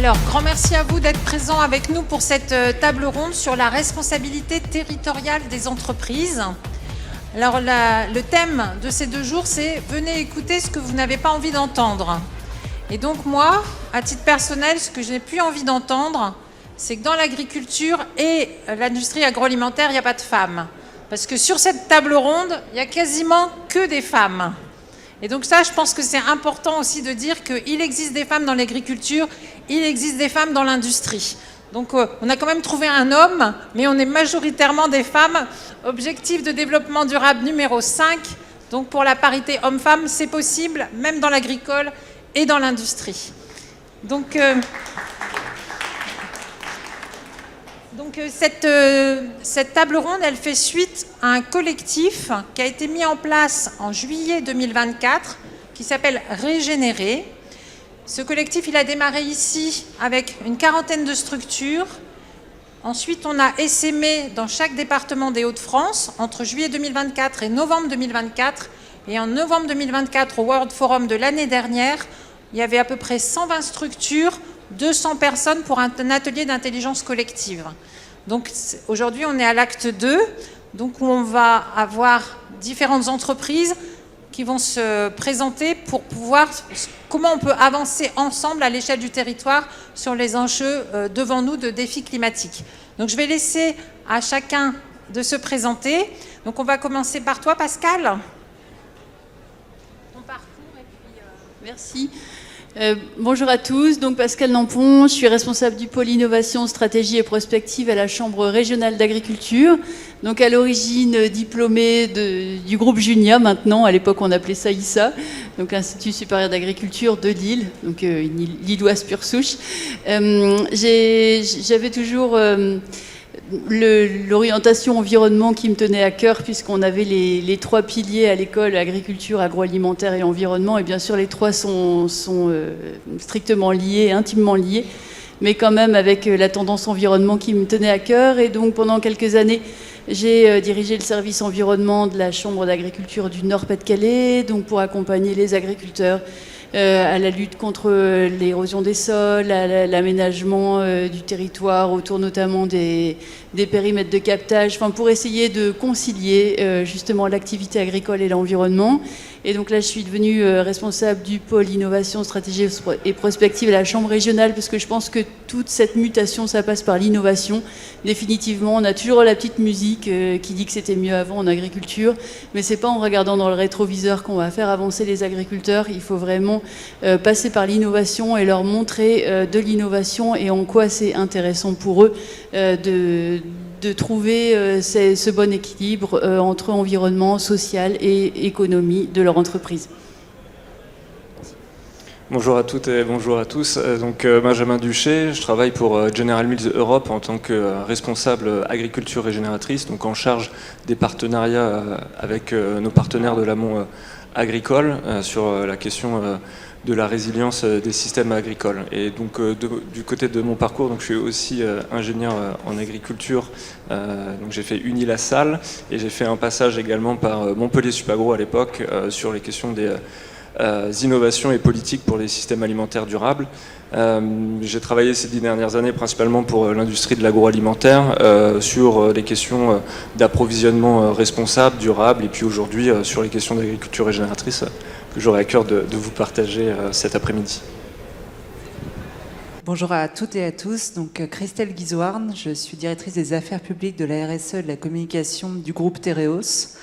Alors, grand merci à vous d'être présents avec nous pour cette table ronde sur la responsabilité territoriale des entreprises. Alors, le thème de ces 2 jours, c'est « Venez écouter ce que vous n'avez pas envie d'entendre ». Et donc moi, à titre personnel, ce que je n'ai plus envie d'entendre, c'est que dans l'agriculture et l'industrie agroalimentaire, il n'y a pas de femmes. Parce que sur cette table ronde, il n'y a quasiment que des femmes. Et donc ça, je pense que c'est important aussi de dire qu'il existe des femmes dans l'agriculture, il existe des femmes dans l'industrie. Donc on a quand même trouvé un homme, mais on est majoritairement des femmes. Objectif de développement durable numéro 5. Donc pour la parité homme-femme, c'est possible, même dans l'agricole et dans l'industrie. Donc cette table ronde, elle fait suite à un collectif qui a été mis en place en juillet 2024, qui s'appelle Régénérer. Ce collectif, il a démarré ici avec une quarantaine de structures. Ensuite, on a essaimé dans chaque département des Hauts-de-France entre juillet 2024 et novembre 2024. Et en novembre 2024, au World Forum de l'année dernière, il y avait à peu près 120 structures, 200 personnes pour un atelier d'intelligence collective. Donc aujourd'hui, on est à l'acte 2, donc où on va avoir différentes entreprises qui vont se présenter pour pouvoir comment on peut avancer ensemble à l'échelle du territoire sur les enjeux devant nous de défis climatiques. Donc je vais laisser à chacun de se présenter. Donc on va commencer par toi, Pascal. Ton parcours et puis... Merci. Bonjour à tous, donc Pascal Nampon, je suis responsable du pôle innovation, stratégie et prospective à la Chambre régionale d'agriculture. Donc à l'origine diplômée du groupe Junia maintenant, à l'époque on appelait ça ISA, donc Institut supérieur d'agriculture de Lille, donc une Lilloise pure souche. J'avais toujours... l'orientation environnement qui me tenait à cœur, puisqu'on avait les 3 piliers à l'école, agriculture, agroalimentaire et environnement, et bien sûr les 3 sont strictement liés, intimement liés, mais quand même avec la tendance environnement qui me tenait à cœur. Et donc pendant quelques années, j'ai dirigé le service environnement de la Chambre d'agriculture du Nord-Pas-de-Calais, donc pour accompagner les agriculteurs à la lutte contre l'érosion des sols, à l'aménagement du territoire, autour notamment des périmètres de captage, enfin pour essayer de concilier justement l'activité agricole et l'environnement. Et donc là, je suis devenue responsable du pôle innovation, stratégie et prospective à la Chambre régionale, parce que je pense que toute cette mutation, ça passe par l'innovation. Définitivement, on a toujours la petite musique qui dit que c'était mieux avant en agriculture, mais c'est pas en regardant dans le rétroviseur qu'on va faire avancer les agriculteurs. Il faut vraiment passer par l'innovation et leur montrer de l'innovation et en quoi c'est intéressant pour eux de trouver ce bon équilibre entre environnement, social et économie de leur entreprise. Bonjour à toutes et bonjour à tous. Donc Benjamin Duché, je travaille pour General Mills Europe en tant que responsable agriculture régénératrice, donc en charge des partenariats avec nos partenaires de l'amont agricole sur la question de la résilience des systèmes agricoles. Et donc du côté de mon parcours, donc je suis aussi ingénieur en agriculture, donc j'ai fait Uni-la-Salle et j'ai fait un passage également par Montpellier Supagro à l'époque sur les questions des innovations et politiques pour les systèmes alimentaires durables. J'ai travaillé ces 10 dernières années principalement pour l'industrie de l'agroalimentaire sur les questions d'approvisionnement responsable, durable, et puis aujourd'hui sur les questions d'agriculture régénératrice que j'aurai à cœur de vous partager cet après-midi. Bonjour à toutes et à tous, donc Christelle Guizoarn, je suis directrice des affaires publiques de la RSE et de la communication du groupe Tereos.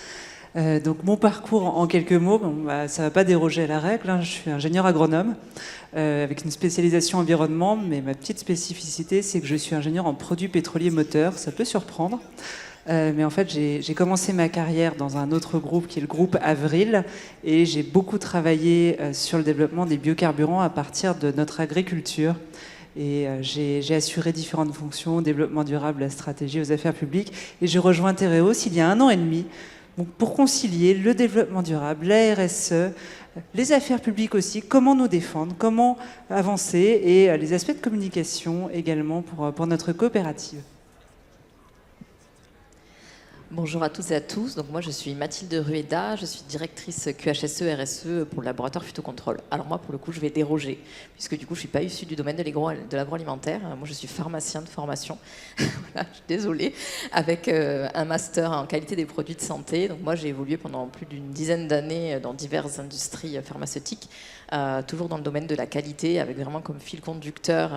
Donc mon parcours en quelques mots, ça ne va pas déroger à la règle, hein. Je suis ingénieur agronome avec une spécialisation environnement, mais ma petite spécificité c'est que je suis ingénieur en produits pétroliers moteurs, ça peut surprendre. Mais en fait, j'ai commencé ma carrière dans un autre groupe qui est le groupe Avril et j'ai beaucoup travaillé sur le développement des biocarburants à partir de notre agriculture. Et j'ai assuré différentes fonctions, développement durable, la stratégie aux affaires publiques. Et j'ai rejoint Tereos il y a 1 an et demi pour concilier le développement durable, la RSE, les affaires publiques aussi, comment nous défendre, comment avancer et les aspects de communication également pour notre coopérative. Bonjour à toutes et à tous. Donc moi, je suis Mathilde Rueda, je suis directrice QHSE RSE pour le laboratoire Phytocontrôle. Alors moi, pour le coup, je vais déroger, puisque du coup, je suis pas issue du domaine de l'agroalimentaire. Moi, je suis pharmacien de formation. Voilà, je suis désolée, avec un master en qualité des produits de santé. Donc moi, j'ai évolué pendant plus d'une dizaine d'années dans diverses industries pharmaceutiques, toujours dans le domaine de la qualité, avec vraiment comme fil conducteur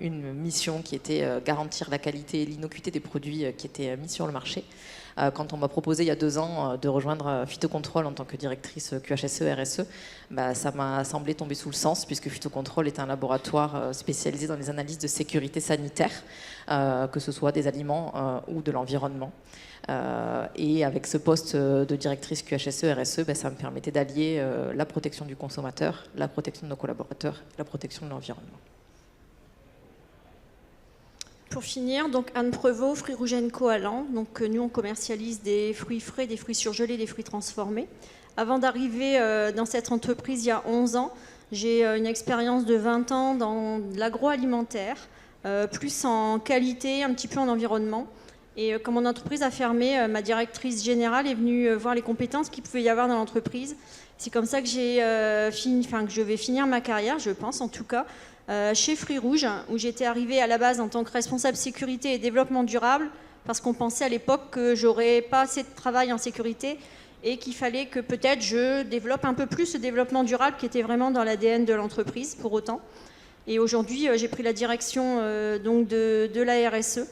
une mission qui était garantir la qualité et l'innocuité des produits qui étaient mis sur le marché. Quand on m'a proposé il y a 2 ans de rejoindre Phytocontrôle en tant que directrice QHSE RSE, ça m'a semblé tomber sous le sens, puisque Phytocontrôle est un laboratoire spécialisé dans les analyses de sécurité sanitaire, que ce soit des aliments ou de l'environnement. Et avec ce poste de directrice QHSE RSE, ça me permettait d'allier la protection du consommateur, la protection de nos collaborateurs, la protection de l'environnement. Pour finir, donc Anne Prevot, Fruits Rouges & Co à Laon. Donc nous on commercialise des fruits frais, des fruits surgelés, des fruits transformés. Avant d'arriver dans cette entreprise il y a 11 ans, j'ai une expérience de 20 ans dans l'agroalimentaire, plus en qualité, un petit peu en environnement. Et quand mon entreprise a fermé, ma directrice générale est venue voir les compétences qu'il pouvait y avoir dans l'entreprise. C'est comme ça que que je vais finir ma carrière, je pense en tout cas, chez Fruits Rouges, où j'étais arrivée à la base en tant que responsable sécurité et développement durable, parce qu'on pensait à l'époque que j'aurais pas assez de travail en sécurité et qu'il fallait que peut-être je développe un peu plus ce développement durable qui était vraiment dans l'ADN de l'entreprise pour autant. Et aujourd'hui, j'ai pris la direction donc de la RSE.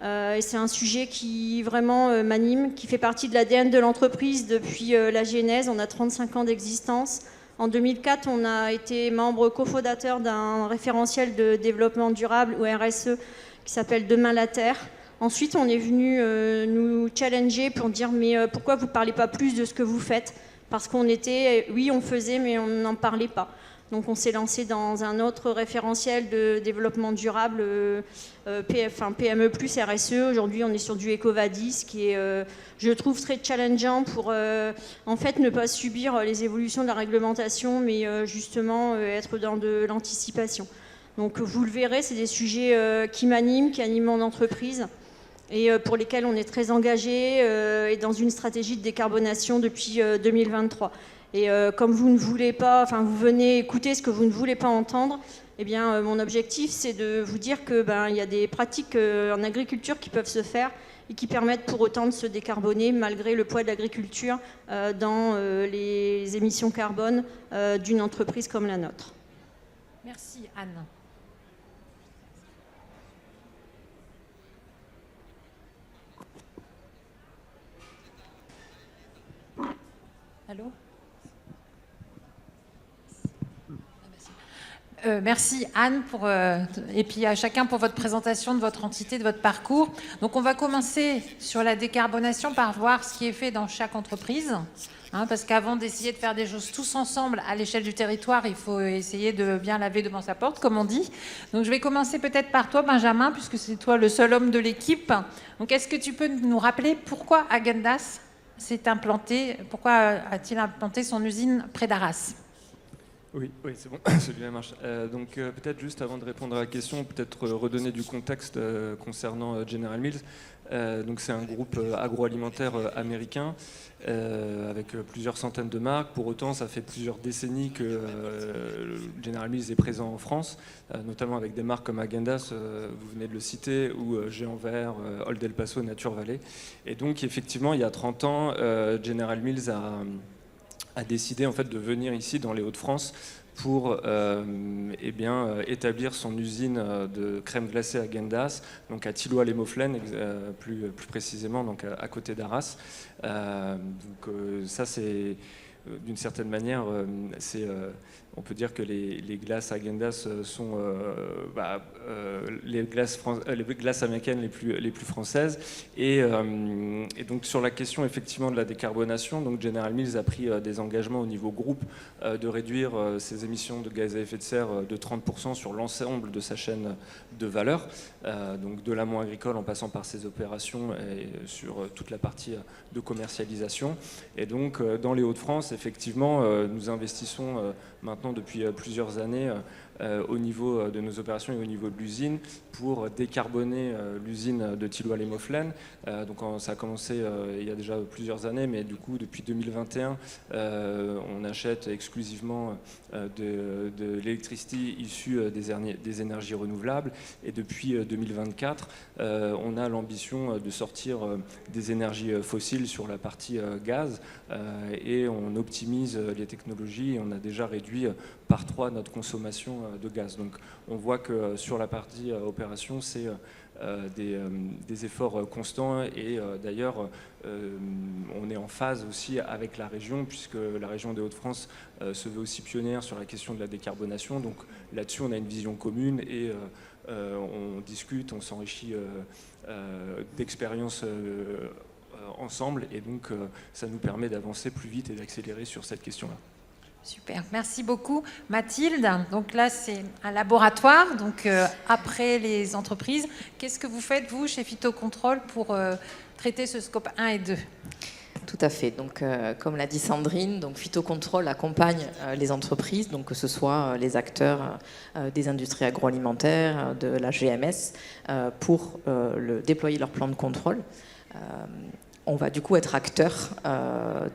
Et c'est un sujet qui vraiment m'anime, qui fait partie de l'ADN de l'entreprise depuis la genèse. On a 35 ans d'existence. En 2004, on a été membre cofondateur d'un référentiel de développement durable ou RSE qui s'appelle Demain la Terre. Ensuite, on est venu nous challenger pour dire mais pourquoi vous ne parlez pas plus de ce que vous faites? Parce qu'on était, oui, on faisait, mais on n'en parlait pas. Donc on s'est lancé dans un autre référentiel de développement durable, PME plus RSE. Aujourd'hui, on est sur du EcoVadis, qui est, je trouve, très challengeant pour en fait ne pas subir les évolutions de la réglementation, mais justement être dans de l'anticipation. Donc vous le verrez, c'est des sujets qui m'animent, qui animent mon entreprise et pour lesquels on est très engagé et dans une stratégie de décarbonation depuis 2023. Et comme vous ne voulez pas, enfin vous venez écouter ce que vous ne voulez pas entendre, eh bien mon objectif c'est de vous dire que il y a des pratiques en agriculture qui peuvent se faire et qui permettent pour autant de se décarboner malgré le poids de l'agriculture dans les émissions carbone d'une entreprise comme la nôtre. Merci Anne. Allô ? Merci Anne et puis à chacun pour votre présentation de votre entité, de votre parcours. Donc on va commencer sur la décarbonation par voir ce qui est fait dans chaque entreprise. Parce qu'avant d'essayer de faire des choses tous ensemble à l'échelle du territoire, il faut essayer de bien laver devant sa porte, comme on dit. Donc je vais commencer peut-être par toi, Benjamin, puisque c'est toi le seul homme de l'équipe. Donc est-ce que tu peux nous rappeler pourquoi Häagen-Dazs s'est implanté, pourquoi a-t-il implanté son usine près d'Arras ? Oui, c'est bon, celui-là marche. Donc peut-être juste avant de répondre à la question, peut-être redonner du contexte concernant General Mills. Donc c'est un groupe agroalimentaire américain avec plusieurs centaines de marques. Pour autant, ça fait plusieurs décennies que General Mills est présent en France, notamment avec des marques comme Häagen-Dazs, vous venez de le citer, ou Géant Vert, Old El Paso, Nature Valley. Et donc effectivement, il y a 30 ans, General Mills a décidé en fait de venir ici dans les Hauts-de-France pour établir son usine de crème glacée Häagen-Dazs, donc à Thilloy-les-Mauflaines, plus précisément donc à côté d'Arras. Ça c'est d'une certaine manière, on peut dire que les glaces Häagen-Dazs sont les glaces américaines les plus françaises. Et donc sur la question effectivement de la décarbonation, donc General Mills a pris des engagements au niveau groupe de réduire ses émissions de gaz à effet de serre de 30% sur l'ensemble de sa chaîne de valeur, donc de l'amont agricole en passant par ses opérations et sur toute la partie de commercialisation. Et donc dans les Hauts-de-France, effectivement, nous investissons maintenant depuis plusieurs années au niveau de nos opérations et au niveau de l'usine pour décarboner l'usine de Thilloy-les-Mauffelaines. Donc ça a commencé il y a déjà plusieurs années, mais du coup depuis 2021, on achète exclusivement de l'électricité issue des énergies renouvelables. Et depuis 2024, on a l'ambition de sortir des énergies fossiles sur la partie gaz et on optimise les technologies et on a déjà réduit par 3 notre consommation de gaz. Donc on voit que sur la partie opération, c'est des efforts constants et d'ailleurs on est en phase aussi avec la région puisque la région des Hauts-de-France se veut aussi pionnière sur la question de la décarbonation. Donc là-dessus on a une vision commune et on discute, on s'enrichit d'expériences ensemble et donc ça nous permet d'avancer plus vite et d'accélérer sur cette question-là. Super, merci beaucoup. Mathilde, donc là c'est un laboratoire, donc après les entreprises, qu'est-ce que vous faites vous chez Phytocontrol pour traiter ce scope 1 et 2 ? Tout à fait. Donc, comme l'a dit Sandrine, donc Phytocontrol accompagne les entreprises, donc que ce soit les acteurs des industries agroalimentaires, de la GMS, pour déployer leur plan de contrôle. On va du coup être acteur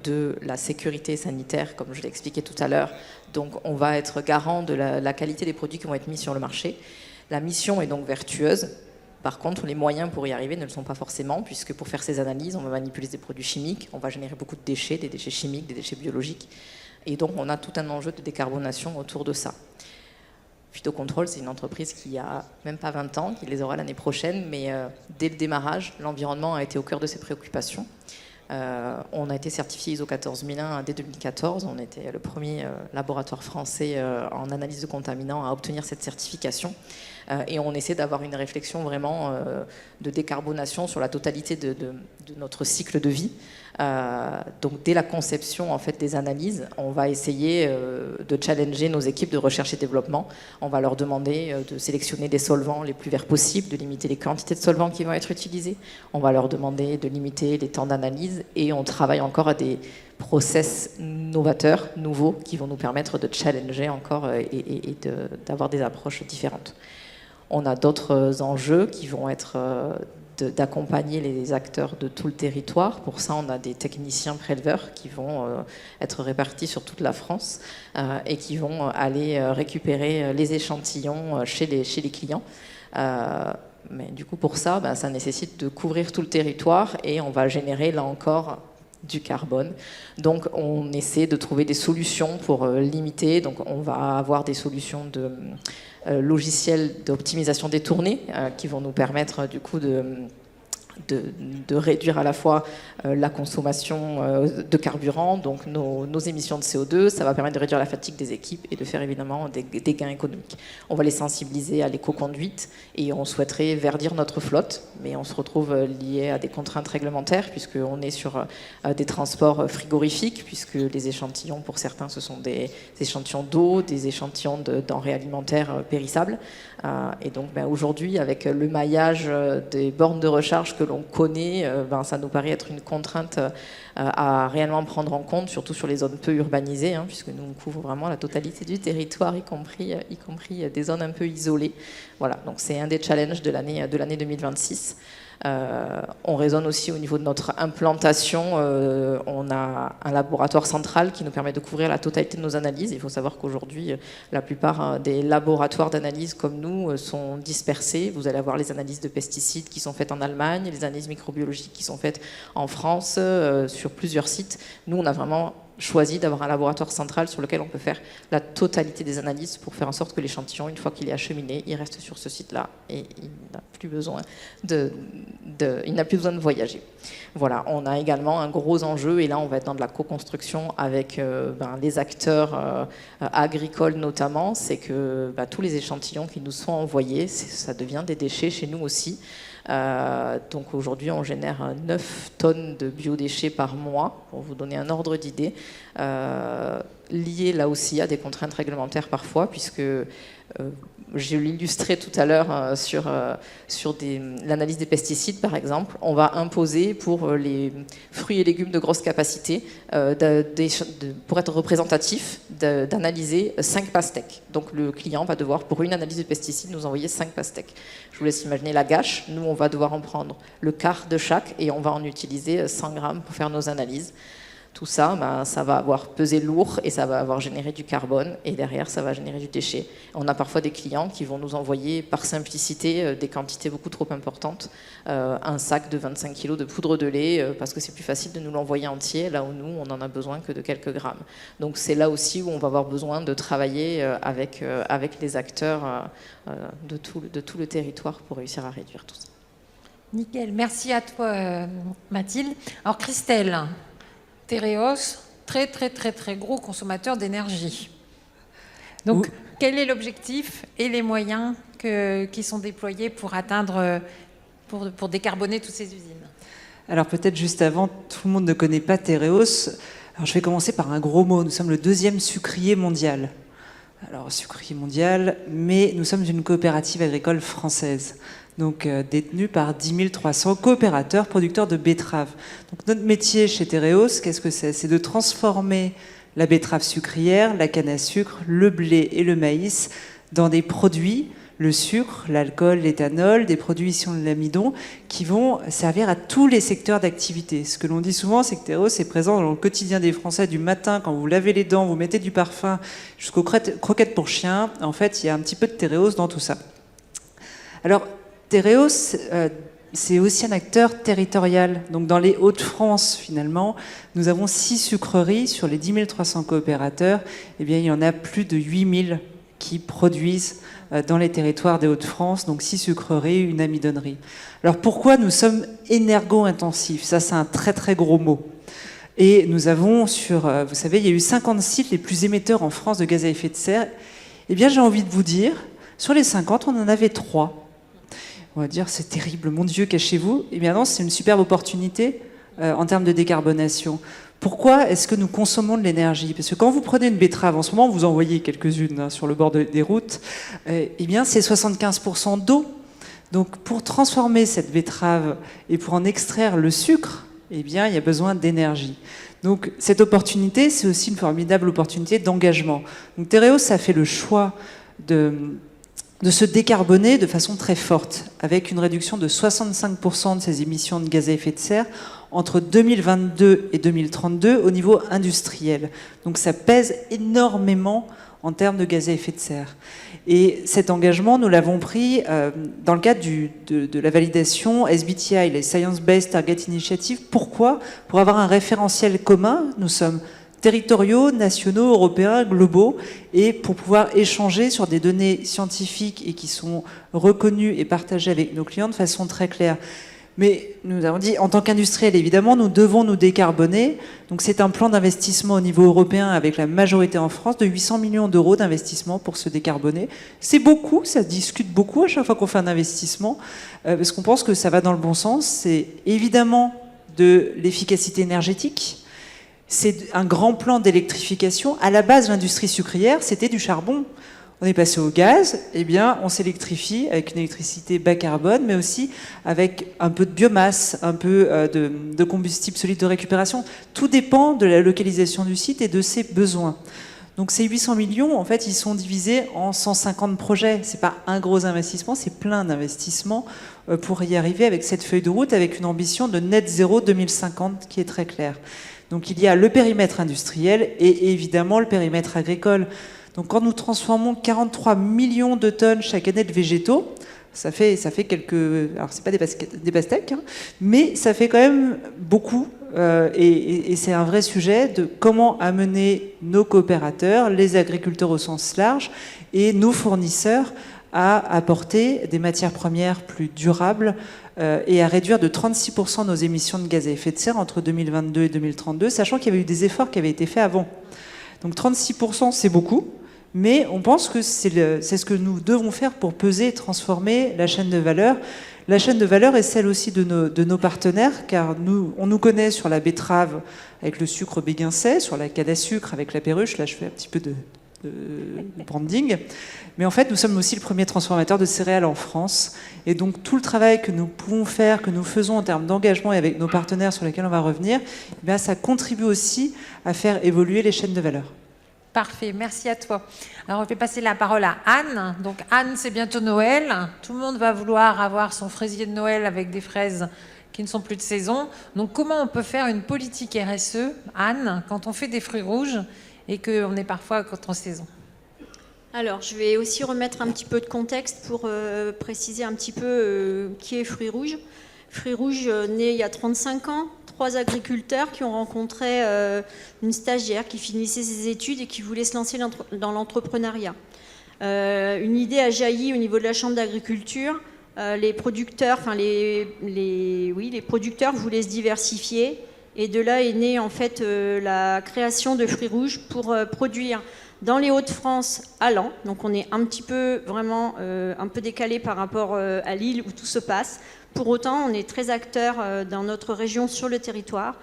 de la sécurité sanitaire, comme je l'ai expliqué tout à l'heure. Donc, on va être garant de la qualité des produits qui vont être mis sur le marché. La mission est donc vertueuse. Par contre, les moyens pour y arriver ne le sont pas forcément, puisque pour faire ces analyses, on va manipuler des produits chimiques, on va générer beaucoup de déchets, des déchets chimiques, des déchets biologiques. Et donc, on a tout un enjeu de décarbonation autour de ça. Phytocontrol, c'est une entreprise qui a même pas 20 ans, qui les aura l'année prochaine, mais dès le démarrage, l'environnement a été au cœur de ses préoccupations. On a été certifié ISO 14001 dès 2014. On était le premier laboratoire français en analyse de contaminants à obtenir cette certification. Et on essaie d'avoir une réflexion vraiment de décarbonation sur la totalité de notre cycle de vie. Donc dès la conception en fait, des analyses, on va essayer de challenger nos équipes de recherche et développement. On va leur demander de sélectionner des solvants les plus verts possibles, de limiter les quantités de solvants qui vont être utilisés. On va leur demander de limiter les temps d'analyse et on travaille encore à des process novateurs, nouveaux, qui vont nous permettre de challenger encore et d'avoir des approches différentes. On a d'autres enjeux qui vont être d'accompagner les acteurs de tout le territoire. Pour ça, on a des techniciens préleveurs qui vont être répartis sur toute la France et qui vont aller récupérer les échantillons chez les clients. Mais du coup, pour ça, ça nécessite de couvrir tout le territoire et on va générer, là encore, du carbone. Donc, on essaie de trouver des solutions pour limiter. Donc, on va avoir des solutions de logiciels d'optimisation détournée qui vont nous permettre, du coup, de réduire à la fois la consommation de carburant, donc nos émissions de CO2, ça va permettre de réduire la fatigue des équipes et de faire évidemment des gains économiques. On va les sensibiliser à l'éco-conduite et on souhaiterait verdir notre flotte, mais on se retrouve lié à des contraintes réglementaires puisqu'on est sur des transports frigorifiques, puisque les échantillons, pour certains, ce sont des échantillons d'eau, des échantillons de denrées alimentaires périssables. Et donc aujourd'hui, avec le maillage des bornes de recharge que l'on connaît, ça nous paraît être une contrainte à réellement prendre en compte, surtout sur les zones peu urbanisées, puisque nous on couvre vraiment la totalité du territoire, y compris des zones un peu isolées. Voilà, donc c'est un des challenges de l'année 2026. On raisonne aussi au niveau de notre implantation. On a un laboratoire central qui nous permet de couvrir la totalité de nos analyses. Il faut savoir qu'aujourd'hui, la plupart des laboratoires d'analyse comme nous sont dispersés. Vous allez avoir les analyses de pesticides qui sont faites en Allemagne, les analyses microbiologiques qui sont faites en France, sur plusieurs sites. Nous, on a vraiment choisi d'avoir un laboratoire central sur lequel on peut faire la totalité des analyses pour faire en sorte que l'échantillon, une fois qu'il est acheminé, il reste sur ce site-là et il n'a plus besoin de voyager. Voilà, on a également un gros enjeu et là on va être dans de la co-construction avec les acteurs agricoles notamment, c'est que tous les échantillons qui nous sont envoyés, ça devient des déchets chez nous aussi. Donc aujourd'hui, on génère 9 tonnes de biodéchets par mois, pour vous donner un ordre d'idée. liées là aussi à des contraintes réglementaires parfois, puisque je l'illustrais tout à l'heure sur l'analyse des pesticides, par exemple. On va imposer pour les fruits et légumes de grosse capacité, pour être représentatif, d'analyser 5 pastèques. Donc le client va devoir, pour une analyse de pesticides, nous envoyer 5 pastèques. Je vous laisse imaginer la gâche. Nous, on va devoir en prendre le quart de chaque et on va en utiliser 100 grammes pour faire nos analyses. Tout ça, ça va avoir pesé lourd et ça va avoir généré du carbone et derrière, ça va générer du déchet. On a parfois des clients qui vont nous envoyer, par simplicité, des quantités beaucoup trop importantes, un sac de 25 kg de poudre de lait parce que c'est plus facile de nous l'envoyer entier, là où nous, on n'en a besoin que de quelques grammes. Donc c'est là aussi où on va avoir besoin de travailler avec les acteurs de tout le territoire pour réussir à réduire tout ça. Nickel, merci à toi Mathilde. Alors Christelle, Tereos, très gros consommateur d'énergie. Donc, quel est l'objectif et les moyens qui sont déployés pour atteindre, pour décarboner toutes ces usines? Alors peut-être juste avant, tout le monde ne connaît pas Tereos. Alors je vais commencer par un gros mot. Nous sommes le 2e sucrier mondial. Alors sucrier mondial, mais nous sommes une coopérative agricole française. Donc détenu par 10 300 coopérateurs producteurs de betteraves. Donc notre métier chez Tereos, qu'est-ce que c'est? C'est de transformer la betterave sucrière, la canne à sucre, le blé et le maïs dans des produits, le sucre, l'alcool, l'éthanol, des produits issus de l'amidon qui vont servir à tous les secteurs d'activité. Ce que l'on dit souvent, c'est que Tereos est présent dans le quotidien des Français du matin, quand vous lavez les dents, vous mettez du parfum, jusqu'aux croquettes pour chiens. En fait, il y a un petit peu de Tereos dans tout ça. Alors, Tereos, c'est aussi un acteur territorial. Donc dans les Hauts-de-France, finalement, nous avons 6 sucreries sur les 10 300 coopérateurs. Eh bien, il y en a plus de 8 000 qui produisent dans les territoires des Hauts-de-France. Donc 6 sucreries, une amidonnerie. Alors pourquoi nous sommes énergo-intensifs? Ça, c'est un très gros mot. Et nous avons vous savez, il y a eu 50 sites les plus émetteurs en France de gaz à effet de serre. Eh bien, j'ai envie de vous dire, sur les 50, on en avait 3. On va dire, c'est terrible, mon Dieu, cachez-vous. Eh bien non, c'est une superbe opportunité en termes de décarbonation. Pourquoi est-ce que nous consommons de l'énergie? Parce que quand vous prenez une betterave, en ce moment, vous en voyez quelques-unes sur le bord des routes, eh bien c'est 75% d'eau. Donc pour transformer cette betterave et pour en extraire le sucre, eh bien il y a besoin d'énergie. Donc cette opportunité, c'est aussi une formidable opportunité d'engagement. Donc Tereos a fait le choix de se décarboner de façon très forte, avec une réduction de 65% de ses émissions de gaz à effet de serre entre 2022 et 2032 au niveau industriel. Donc ça pèse énormément en termes de gaz à effet de serre. Et cet engagement, nous l'avons pris dans le cadre de la validation SBTI, les Science Based Target Initiative. Pourquoi? Pour avoir un référentiel commun. Nous sommes territoriaux, nationaux, européens, globaux, et pour pouvoir échanger sur des données scientifiques et qui sont reconnues et partagées avec nos clients de façon très claire. Mais nous avons dit, en tant qu'industriel, évidemment, nous devons nous décarboner. Donc c'est un plan d'investissement au niveau européen avec la majorité en France de 800 millions d'euros d'investissement pour se décarboner. C'est beaucoup, ça se discute beaucoup à chaque fois qu'on fait un investissement, parce qu'on pense que ça va dans le bon sens. C'est évidemment de l'efficacité énergétique. C'est un grand plan d'électrification. À la base, l'industrie sucrière, c'était du charbon. On est passé au gaz, eh bien, on s'électrifie avec une électricité bas carbone, mais aussi avec un peu de biomasse, un peu de combustible solide de récupération. Tout dépend de la localisation du site et de ses besoins. Donc ces 800 millions, en fait, ils sont divisés en 150 projets. C'est pas un gros investissement, c'est plein d'investissements pour y arriver avec cette feuille de route, avec une ambition de net zéro 2050 qui est très claire. Donc il y a le périmètre industriel et évidemment le périmètre agricole. Donc quand nous transformons 43 millions de tonnes chaque année de végétaux, ça fait quelques... Alors c'est pas des pastèques, hein, mais ça fait quand même beaucoup. Et c'est un vrai sujet de comment amener nos coopérateurs, les agriculteurs au sens large, et nos fournisseurs à apporter des matières premières plus durables et à réduire de 36% nos émissions de gaz à effet de serre entre 2022 et 2032, sachant qu'il y avait eu des efforts qui avaient été faits avant. Donc 36%, c'est beaucoup, Mais on pense que c'est ce que nous devons faire pour peser et transformer la chaîne de valeur. La chaîne de valeur est celle aussi de nos partenaires, car on nous connaît sur la betterave avec le sucre béguincet, sur la canne à sucre avec la perruche. Là, je fais un petit peu de branding. Mais en fait, nous sommes aussi le premier transformateur de céréales en France. Et donc, tout le travail que nous pouvons faire, que nous faisons en termes d'engagement et avec nos partenaires sur lesquels on va revenir, eh bien, ça contribue aussi à faire évoluer les chaînes de valeur. Parfait, merci à toi. Alors, je vais passer la parole à Anne. Donc, Anne, c'est bientôt Noël. Tout le monde va vouloir avoir son fraisier de Noël avec des fraises qui ne sont plus de saison. Donc, comment on peut faire une politique RSE, Anne, quand on fait des fruits rouges et qu'on est parfois contre saison? Alors, je vais aussi remettre un petit peu de contexte pour préciser un petit peu qui est Fruits Rouges. Fruits Rouges, né il y a 35 ans, 3 agriculteurs qui ont rencontré une stagiaire qui finissait ses études et qui voulait se lancer dans l'entrepreneuriat. Une idée a jailli au niveau de la Chambre d'agriculture. Les producteurs voulaient se diversifier. Et de là est née en fait la création de Fruits Rouges pour produire dans les Hauts-de-France à Laon. Donc on est un petit peu vraiment un peu décalé par rapport à Lille où tout se passe. Pour autant, on est très acteurs dans notre région sur le territoire.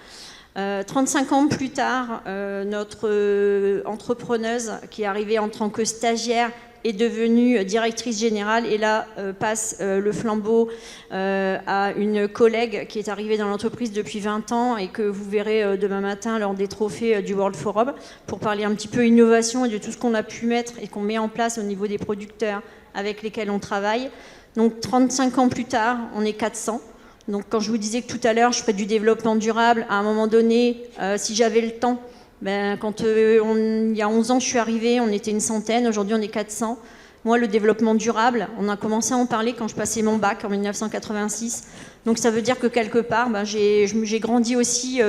35 ans plus tard, notre entrepreneuse qui est arrivée en tant que stagiaire est devenue directrice générale et là passe le flambeau à une collègue qui est arrivée dans l'entreprise depuis 20 ans et que vous verrez demain matin lors des trophées du World Forum pour parler un petit peu innovation et de tout ce qu'on a pu mettre et qu'on met en place au niveau des producteurs avec lesquels on travaille. Donc 35 ans plus tard, on est 400. Donc quand je vous disais que tout à l'heure je ferais du développement durable, à un moment donné, si j'avais le temps, quand il y a 11 ans je suis arrivée, on était une centaine, aujourd'hui on est 400. Moi le développement durable, on a commencé à en parler quand je passais mon bac en 1986. Donc ça veut dire que quelque part, j'ai grandi aussi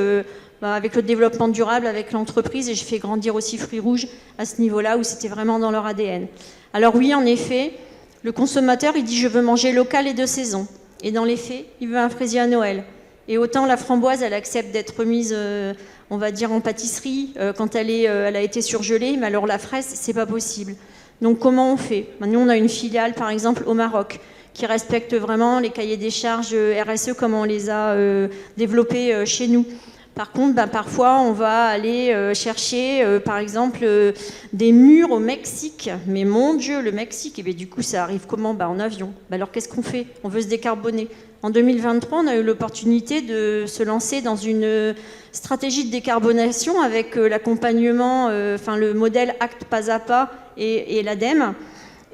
avec le développement durable, avec l'entreprise et j'ai fait grandir aussi Fruits Rouges à ce niveau-là où c'était vraiment dans leur ADN. Alors oui, en effet, le consommateur il dit je veux manger local et de saison. Et dans les faits, il veut un fraisier à Noël. Et autant la framboise, elle accepte d'être mise, on va dire, en pâtisserie quand elle a été surgelée, mais alors la fraise, c'est pas possible. Donc comment on fait? Nous, on a une filiale, par exemple, au Maroc, qui respecte vraiment les cahiers des charges RSE comme on les a développés chez nous. Par contre, parfois, on va aller chercher, par exemple, des murs au Mexique. Mais mon Dieu, le Mexique, et bien, du coup, ça arrive comment? En avion. Alors, qu'est-ce qu'on fait? On veut se décarboner. En 2023, on a eu l'opportunité de se lancer dans une stratégie de décarbonation avec l'accompagnement, le modèle Acte Pas à Pas et l'ADEME.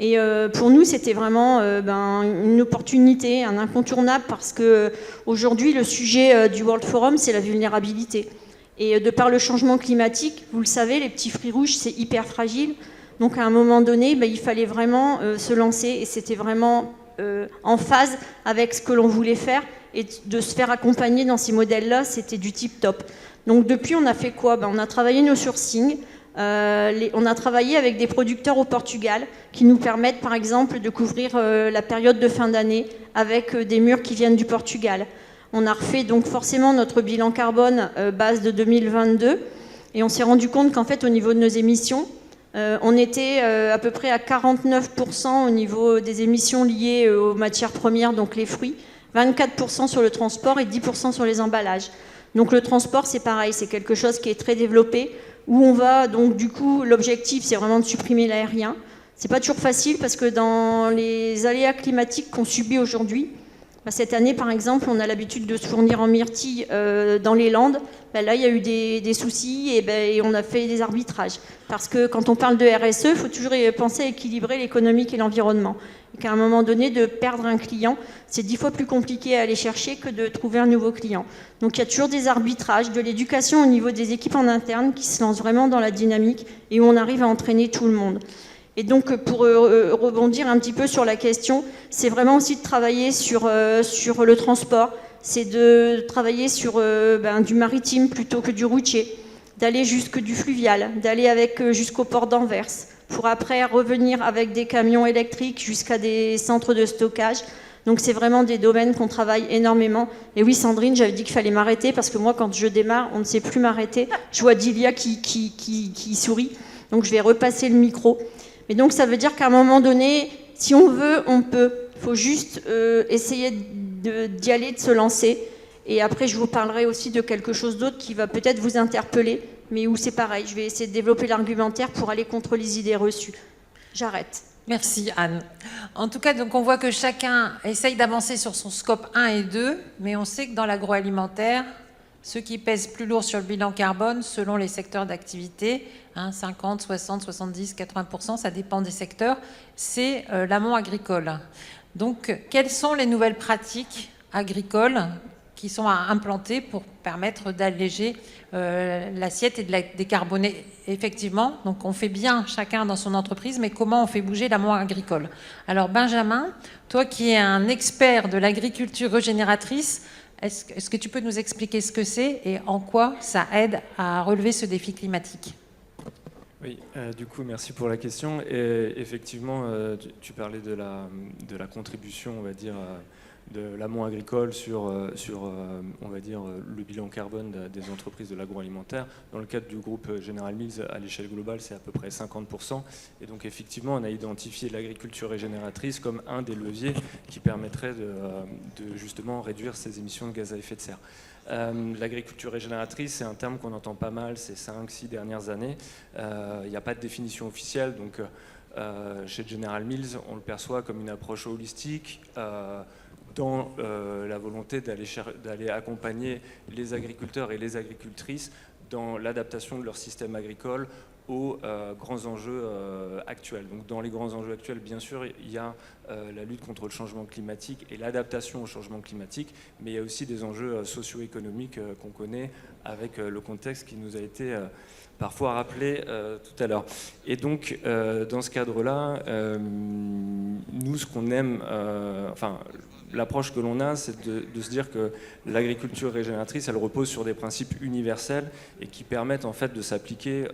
Et pour nous, c'était vraiment une opportunité, un incontournable, parce qu'aujourd'hui, le sujet du World Forum, c'est la vulnérabilité. Et de par le changement climatique, vous le savez, les petits fruits rouges, c'est hyper fragile. Donc à un moment donné, il fallait vraiment se lancer, et c'était vraiment en phase avec ce que l'on voulait faire. Et de se faire accompagner dans ces modèles-là, c'était du type top. Donc depuis, on a fait quoi? On a travaillé nos sourcings. On a travaillé avec des producteurs au Portugal qui nous permettent par exemple de couvrir la période de fin d'année avec des mûres qui viennent du Portugal. On a refait donc forcément notre bilan carbone base de 2022 et on s'est rendu compte qu'en fait au niveau de nos émissions, on était à peu près à 49% au niveau des émissions liées aux matières premières, donc les fruits, 24% sur le transport et 10% sur les emballages. Donc le transport c'est pareil, c'est quelque chose qui est très développé. Où on va, donc du coup, l'objectif, c'est vraiment de supprimer l'aérien. C'est pas toujours facile parce que dans les aléas climatiques qu'on subit aujourd'hui, cette année, par exemple, on a l'habitude de se fournir en myrtille dans les Landes. Là, il y a eu des soucis et on a fait des arbitrages. Parce que quand on parle de RSE, il faut toujours penser à équilibrer l'économique et l'environnement. Et qu'à un moment donné, de perdre un client, c'est 10 fois plus compliqué à aller chercher que de trouver un nouveau client. Donc il y a toujours des arbitrages, de l'éducation au niveau des équipes en interne qui se lancent vraiment dans la dynamique et où on arrive à entraîner tout le monde. Et donc pour rebondir un petit peu sur la question, c'est vraiment aussi de travailler sur le transport, c'est de travailler sur du maritime plutôt que du routier, d'aller jusque du fluvial, d'aller jusqu'au port d'Anvers, pour après revenir avec des camions électriques jusqu'à des centres de stockage. Donc c'est vraiment des domaines qu'on travaille énormément. Et oui, Sandrine, j'avais dit qu'il fallait m'arrêter parce que moi, quand je démarre, on ne sait plus m'arrêter. Je vois Dilia qui sourit, donc je vais repasser le micro. Mais donc ça veut dire qu'à un moment donné, si on veut, on peut. Il faut juste essayer d'y aller, de se lancer. Et après, je vous parlerai aussi de quelque chose d'autre qui va peut-être vous interpeller, mais où c'est pareil. Je vais essayer de développer l'argumentaire pour aller contre les idées reçues. J'arrête. Merci Anne. En tout cas, donc on voit que chacun essaye d'avancer sur son scope 1 et 2, mais on sait que dans l'agroalimentaire, ceux qui pèsent plus lourd sur le bilan carbone, selon les secteurs d'activité, 50, 60, 70, 80%, ça dépend des secteurs, c'est l'amont agricole. Donc, quelles sont les nouvelles pratiques agricoles qui sont à implanter pour permettre d'alléger l'assiette et de la décarboner effectivement? Donc, on fait bien chacun dans son entreprise, mais comment on fait bouger l'amont agricole? Alors, Benjamin, toi qui es un expert de l'agriculture régénératrice, est-ce que tu peux nous expliquer ce que c'est et en quoi ça aide à relever ce défi climatique? Oui, du coup, merci pour la question. Et effectivement, tu parlais de la contribution, on va dire, de l'amont agricole sur on va dire, le bilan carbone des entreprises de l'agroalimentaire. Dans le cadre du groupe General Mills, à l'échelle globale, c'est à peu près 50%. Et donc, effectivement, on a identifié l'agriculture régénératrice comme un des leviers qui permettrait de justement réduire ces émissions de gaz à effet de serre. L'agriculture régénératrice, c'est un terme qu'on entend pas mal ces 5-6 dernières années. Il n'y a pas de définition officielle, donc chez General Mills, on le perçoit comme une approche holistique dans la volonté d'aller accompagner les agriculteurs et les agricultrices dans l'adaptation de leur système agricole aux grands enjeux actuels. Donc dans les grands enjeux actuels, bien sûr, il y a la lutte contre le changement climatique et l'adaptation au changement climatique, mais il y a aussi des enjeux socio-économiques qu'on connaît avec le contexte qui nous a été parfois rappelé tout à l'heure. Et donc, dans ce cadre-là, nous, ce qu'on aime, l'approche que l'on a, c'est de se dire que l'agriculture régénératrice, elle repose sur des principes universels et qui permettent en fait de s'appliquer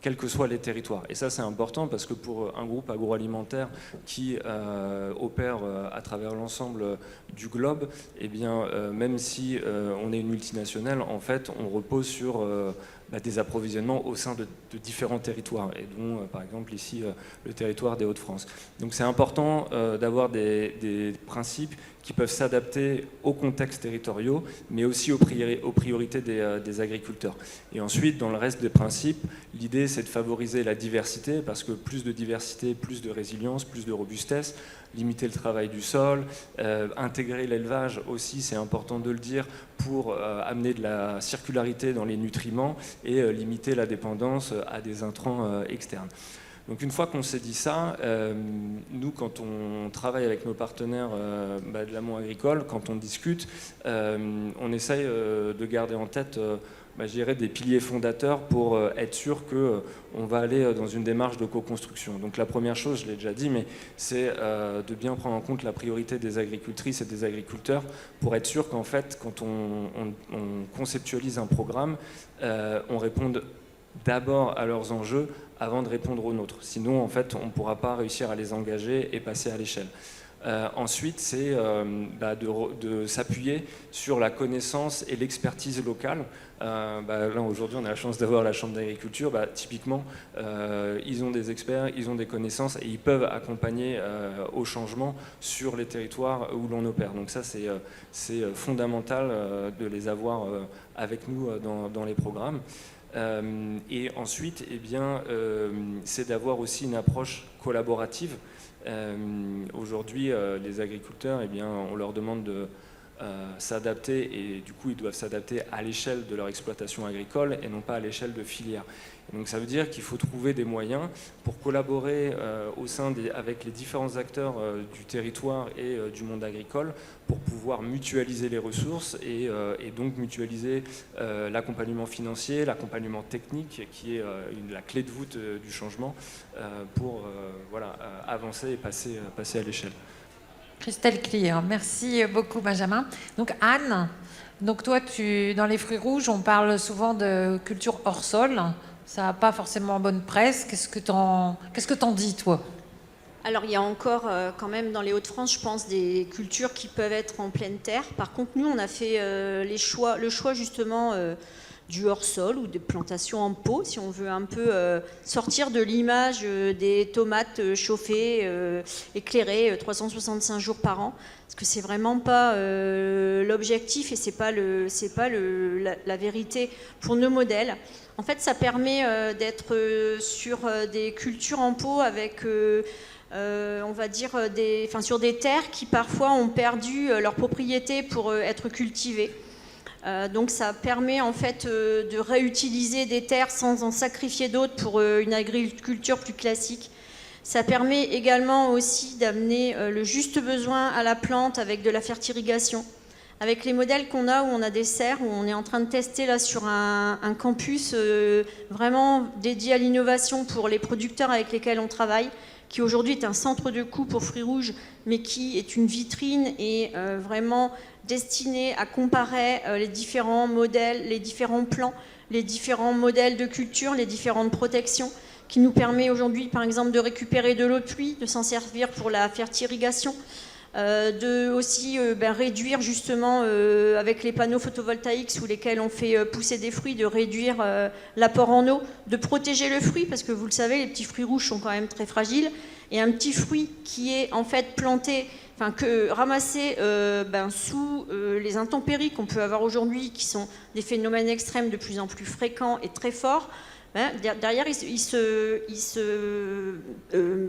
quels que soient les territoires. Et ça, c'est important parce que pour un groupe agroalimentaire qui opère à travers l'ensemble du globe, eh bien, même si on est une multinationale, en fait, on repose sur des approvisionnements au sein de différents territoires, et dont, par exemple, ici, le territoire des Hauts-de-France. Donc c'est important d'avoir des principes qui peuvent s'adapter aux contextes territoriaux, mais aussi aux priorités des agriculteurs. Et ensuite, dans le reste des principes, l'idée, c'est de favoriser la diversité, parce que plus de diversité, plus de résilience, plus de robustesse, limiter le travail du sol, intégrer l'élevage aussi, c'est important de le dire, pour amener de la circularité dans les nutriments et limiter la dépendance à des intrants externes. Donc une fois qu'on s'est dit ça, nous, quand on travaille avec nos partenaires de l'amont agricole, quand on discute, on essaye de garder en tête je dirais des piliers fondateurs pour être sûr qu'on va aller dans une démarche de co-construction. Donc la première chose, je l'ai déjà dit, mais c'est de bien prendre en compte la priorité des agricultrices et des agriculteurs pour être sûr qu'en fait, quand on conceptualise un programme, on réponde d'abord à leurs enjeux avant de répondre aux nôtres. Sinon, en fait, on ne pourra pas réussir à les engager et passer à l'échelle. Ensuite, c'est de s'appuyer sur la connaissance et l'expertise locale. Là, aujourd'hui, on a la chance d'avoir la Chambre d'agriculture. Typiquement, ils ont des experts, ils ont des connaissances et ils peuvent accompagner au changement sur les territoires où l'on opère. Donc ça, c'est fondamental de les avoir avec nous dans les programmes. Et ensuite, c'est d'avoir aussi une approche collaborative. Aujourd'hui, les agriculteurs, on leur demande de s'adapter et du coup, ils doivent s'adapter à l'échelle de leur exploitation agricole et non pas à l'échelle de filière. Et donc ça veut dire qu'il faut trouver des moyens pour collaborer avec les différents acteurs du territoire et du monde agricole pour pouvoir mutualiser les ressources et donc mutualiser l'accompagnement financier, l'accompagnement technique qui est la clé de voûte du changement pour avancer et passer à l'échelle. Christelle Clear, merci beaucoup Benjamin. Donc Anne, toi dans les fruits rouges, on parle souvent de culture hors sol. Ça n'a pas forcément bonne presse. Qu'est-ce que t'en dis, toi? Alors, il y a encore, quand même, dans les Hauts-de-France, je pense, des cultures qui peuvent être en pleine terre. Par contre, nous, on a fait le choix, justement, du hors-sol ou des plantations en pot, si on veut un peu sortir de l'image des tomates chauffées, éclairées 365 jours par an, parce que c'est vraiment pas l'objectif et c'est pas la vérité pour nos modèles. En fait, ça permet d'être sur des cultures en pot avec, on va dire, sur des terres qui parfois ont perdu leur propriété pour être cultivées. Donc ça permet en fait de réutiliser des terres sans en sacrifier d'autres pour une agriculture plus classique. Ça permet également aussi d'amener le juste besoin à la plante avec de la fertirrigation. Avec les modèles qu'on a, où on a des serres, où on est en train de tester là sur un campus vraiment dédié à l'innovation pour les producteurs avec lesquels on travaille, qui aujourd'hui est un centre de coût pour Fruits Rouges, mais qui est une vitrine et vraiment destiné à comparer les différents modèles, les différents plans, les différents modèles de culture, les différentes protections, qui nous permet aujourd'hui, par exemple, de récupérer de l'eau de pluie, de s'en servir pour la fertirrigation, de aussi réduire justement avec les panneaux photovoltaïques sous lesquels on fait pousser des fruits, de réduire l'apport en eau, de protéger le fruit, parce que vous le savez, les petits fruits rouges sont quand même très fragiles, et un petit fruit qui est en fait planté, ramassé sous les intempéries qu'on peut avoir aujourd'hui, qui sont des phénomènes extrêmes de plus en plus fréquents et très forts, derrière, il se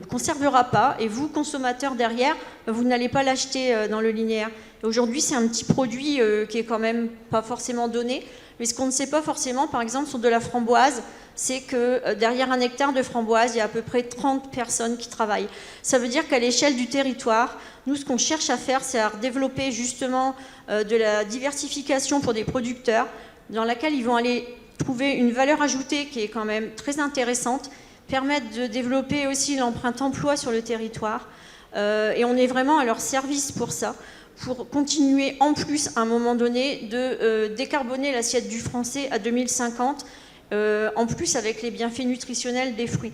conservera pas, et vous, consommateurs derrière, vous n'allez pas l'acheter dans le linéaire. Aujourd'hui, c'est un petit produit qui est quand même pas forcément donné, mais ce qu'on ne sait pas forcément, par exemple, sur de la framboise, c'est que derrière un hectare de framboise, il y a à peu près 30 personnes qui travaillent. Ça veut dire qu'à l'échelle du territoire, nous, ce qu'on cherche à faire, c'est à développer justement de la diversification pour des producteurs, dans laquelle ils vont aller trouver une valeur ajoutée qui est quand même très intéressante, permettre de développer aussi l'empreinte emploi sur le territoire. Et on est vraiment à leur service pour ça, pour continuer en plus, à un moment donné, de décarboner l'assiette du français à 2050, en plus avec les bienfaits nutritionnels des fruits.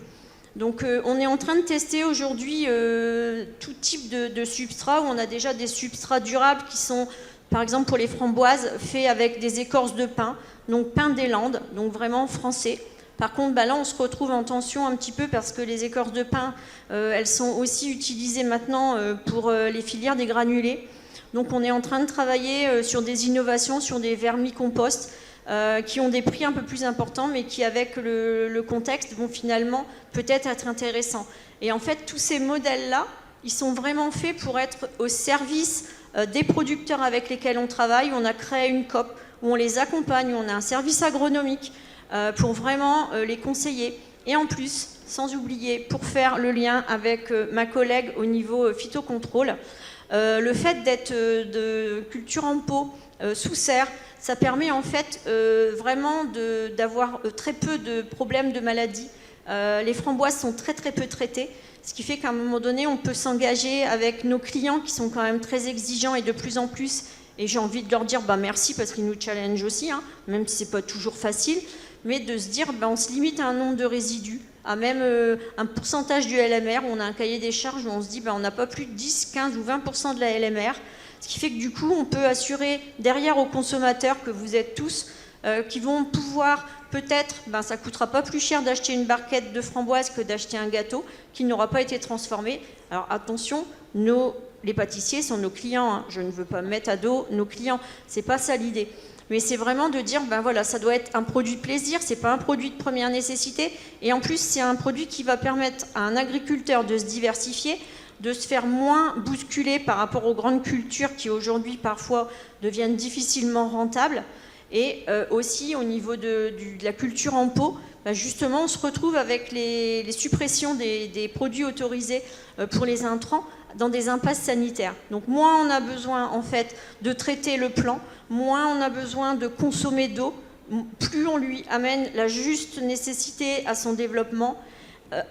Donc on est en train de tester aujourd'hui tout type de substrats, où on a déjà des substrats durables qui sont, par exemple pour les framboises, faits avec des écorces de pin, donc pin des Landes, donc vraiment français. Par contre, là, on se retrouve en tension un petit peu parce que les écorces de pin, elles sont aussi utilisées maintenant pour les filières des granulés. Donc on est en train de travailler sur des innovations, sur des vermicomposts qui ont des prix un peu plus importants, mais qui, avec le contexte, vont finalement peut-être être intéressants. Et en fait, tous ces modèles-là, ils sont vraiment faits pour être au service des producteurs avec lesquels on travaille. On a créé une COP où on les accompagne, où on a un service agronomique pour vraiment les conseiller. Et en plus, sans oublier, pour faire le lien avec ma collègue au niveau phytocontrôle, le fait d'être de culture en pot sous serre, ça permet en fait vraiment d'avoir très peu de problèmes de maladies. Les framboises sont très très peu traitées, ce qui fait qu'à un moment donné, on peut s'engager avec nos clients qui sont quand même très exigeants et de plus en plus. Et j'ai envie de leur dire merci parce qu'ils nous challengent aussi, même si ce n'est pas toujours facile, mais de se dire on se limite à un nombre de résidus, à même un pourcentage du LMR, où on a un cahier des charges où on se dit on n'a pas plus de 10, 15 ou 20% de la LMR, ce qui fait que du coup on peut assurer derrière aux consommateurs que vous êtes tous, qui vont pouvoir peut-être, ça ne coûtera pas plus cher d'acheter une barquette de framboise que d'acheter un gâteau qui n'aura pas été transformé. Alors attention, les pâtissiers sont nos clients, je ne veux pas mettre à dos nos clients, c'est pas ça l'idée. Mais c'est vraiment de dire, ça doit être un produit plaisir, c'est pas un produit de première nécessité, et en plus c'est un produit qui va permettre à un agriculteur de se diversifier, de se faire moins bousculer par rapport aux grandes cultures qui aujourd'hui parfois deviennent difficilement rentables, et aussi au niveau de la culture en pot, justement on se retrouve avec les suppressions des produits autorisés pour les intrants dans des impasses sanitaires. Donc moins on a besoin en fait de traiter le plant, moins on a besoin de consommer d'eau, plus on lui amène la juste nécessité à son développement,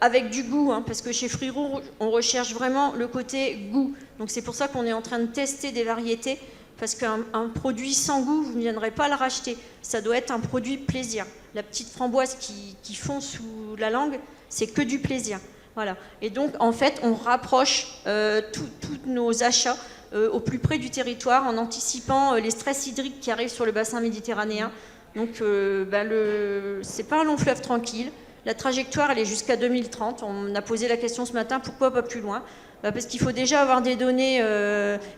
avec du goût, parce que chez Fruits Rouges, on recherche vraiment le côté goût. Donc c'est pour ça qu'on est en train de tester des variétés, parce qu'un produit sans goût, vous ne viendrez pas le racheter. Ça doit être un produit plaisir. La petite framboise qui fond sous la langue, c'est que du plaisir. Voilà. Et donc, en fait, on rapproche tous nos achats au plus près du territoire en anticipant les stress hydriques qui arrivent sur le bassin méditerranéen. Donc, c'est pas un long fleuve tranquille. La trajectoire, elle est jusqu'à 2030. On a posé la question ce matin, pourquoi pas plus loin ? Parce qu'il faut déjà avoir des données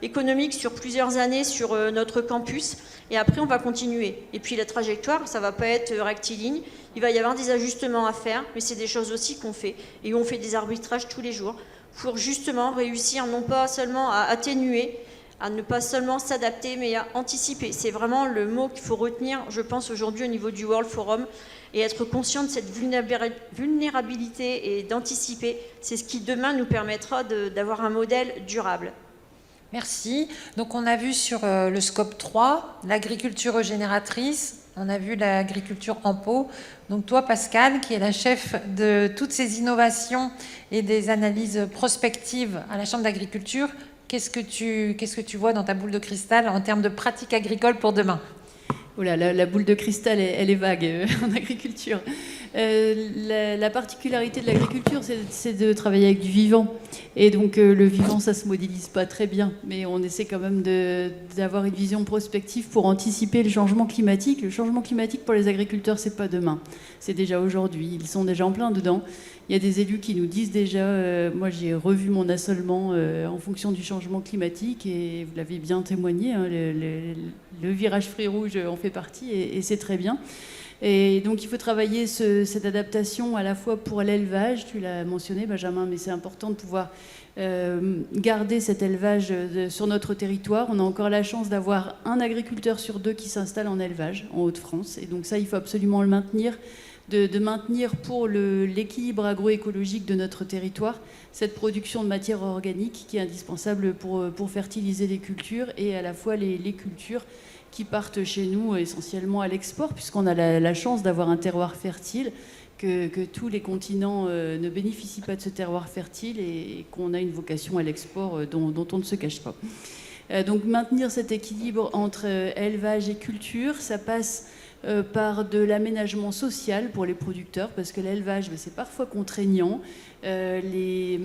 économiques sur plusieurs années sur notre campus. Et après, on va continuer. Et puis, la trajectoire, ça va pas être rectiligne. Il va y avoir des ajustements à faire, mais c'est des choses aussi qu'on fait. Et on fait des arbitrages tous les jours pour justement réussir non pas seulement à atténuer, à ne pas seulement s'adapter, mais à anticiper. C'est vraiment le mot qu'il faut retenir, je pense, aujourd'hui au niveau du World Forum, et être conscient de cette vulnérabilité et d'anticiper. C'est ce qui, demain, nous permettra d'avoir un modèle durable. Merci. Donc, on a vu sur le scope 3, l'agriculture régénératrice, on a vu l'agriculture en pot. Donc, toi, Pascal, qui est la chef de toutes ces innovations et des analyses prospectives à la Chambre d'agriculture, qu'est-ce que tu vois dans ta boule de cristal en termes de pratiques agricoles pour demain ? Oula, la boule de cristal, elle est vague en agriculture. La particularité de l'agriculture, c'est de travailler avec du vivant. Et donc, le vivant, ça ne se modélise pas très bien. Mais on essaie quand même d'avoir une vision prospective pour anticiper le changement climatique. Le changement climatique pour les agriculteurs, ce n'est pas demain. C'est déjà aujourd'hui. Ils sont déjà en plein dedans. Il y a des élus qui nous disent déjà, moi j'ai revu mon assolement en fonction du changement climatique et vous l'avez bien témoigné, hein, le virage fruits rouges en fait partie et c'est très bien. Et donc il faut travailler cette adaptation à la fois pour l'élevage, tu l'as mentionné Benjamin, mais c'est important de pouvoir garder cet élevage sur notre territoire. On a encore la chance d'avoir un agriculteur sur 2 qui s'installe en élevage en Hauts-de-France et donc ça il faut absolument le maintenir. De maintenir pour l'équilibre agroécologique de notre territoire cette production de matière organique qui est indispensable pour fertiliser les cultures et à la fois les cultures qui partent chez nous essentiellement à l'export puisqu'on a la chance d'avoir un terroir fertile, que tous les continents ne bénéficient pas de ce terroir fertile et qu'on a une vocation à l'export dont on ne se cache pas. Donc maintenir cet équilibre entre élevage et culture, ça passe par de l'aménagement social pour les producteurs, parce que l'élevage, c'est parfois contraignant. Les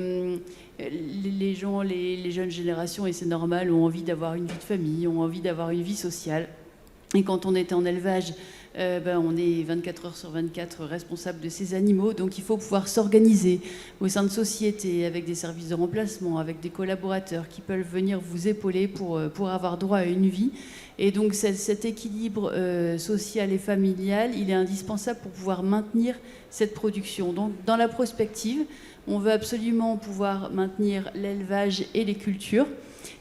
jeunes générations, et c'est normal, ont envie d'avoir une vie de famille, ont envie d'avoir une vie sociale. Et quand on est en élevage, on est 24 heures sur 24 responsable de ces animaux. Donc il faut pouvoir s'organiser au sein de sociétés avec des services de remplacement, avec des collaborateurs qui peuvent venir vous épauler pour avoir droit à une vie. Et donc cet équilibre social et familial, il est indispensable pour pouvoir maintenir cette production. Donc dans la prospective, on veut absolument pouvoir maintenir l'élevage et les cultures.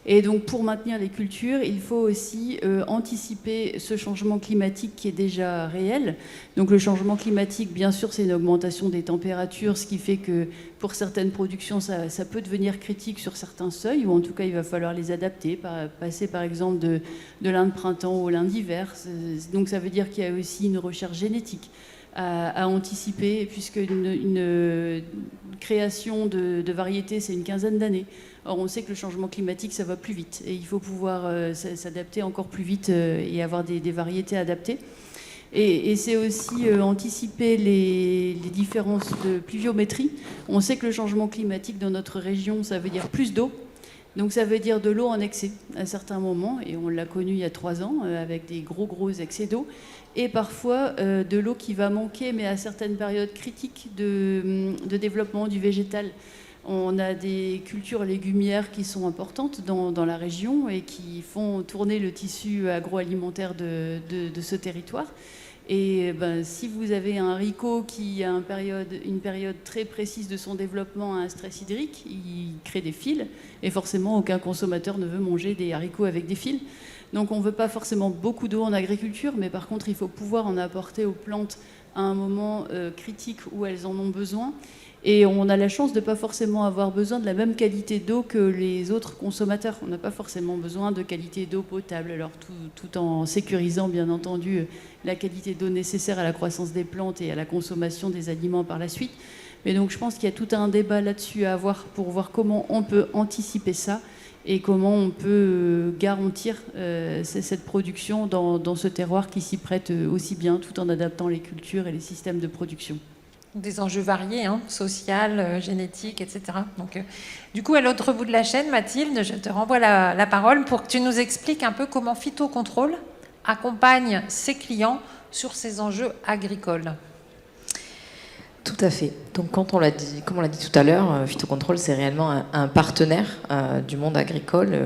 Et donc pour maintenir les cultures, il faut aussi anticiper ce changement climatique qui est déjà réel. Donc le changement climatique, bien sûr, c'est une augmentation des températures, ce qui fait que pour certaines productions, ça peut devenir critique sur certains seuils, ou en tout cas, il va falloir les adapter, passer par exemple de lin de printemps au lin d'hiver. Donc ça veut dire qu'il y a aussi une recherche génétique à anticiper, puisque une création de variétés, c'est une quinzaine d'années. Or, on sait que le changement climatique, ça va plus vite. Et il faut pouvoir s'adapter encore plus vite et avoir des variétés adaptées. Et c'est aussi anticiper les différences de pluviométrie. On sait que le changement climatique dans notre région, ça veut dire plus d'eau. Donc ça veut dire de l'eau en excès à certains moments. Et on l'a connu il y a 3 ans avec des gros excès d'eau. Et parfois de l'eau qui va manquer, mais à certaines périodes critiques de développement du végétal. On a des cultures légumières qui sont importantes dans la région et qui font tourner le tissu agroalimentaire de ce territoire. Et si vous avez un haricot qui a une période très précise de son développement à un stress hydrique, il crée des fils. Et forcément, aucun consommateur ne veut manger des haricots avec des fils. Donc on ne veut pas forcément beaucoup d'eau en agriculture, mais par contre, il faut pouvoir en apporter aux plantes à un moment critique où elles en ont besoin. Et on a la chance de ne pas forcément avoir besoin de la même qualité d'eau que les autres consommateurs. On n'a pas forcément besoin de qualité d'eau potable, alors tout en sécurisant bien entendu la qualité d'eau nécessaire à la croissance des plantes et à la consommation des aliments par la suite. Mais donc je pense qu'il y a tout un débat là-dessus à avoir pour voir comment on peut anticiper ça et comment on peut garantir cette production dans ce terroir qui s'y prête aussi bien, tout en adaptant les cultures et les systèmes de production. Des enjeux variés, social, génétique, etc. Donc, du coup, à l'autre bout de la chaîne, Mathilde, je te renvoie la parole pour que tu nous expliques un peu comment Phytocontrôle accompagne ses clients sur ces enjeux agricoles. Tout à fait. Donc, comme on l'a dit tout à l'heure, Phytocontrol, c'est réellement un partenaire du monde agricole.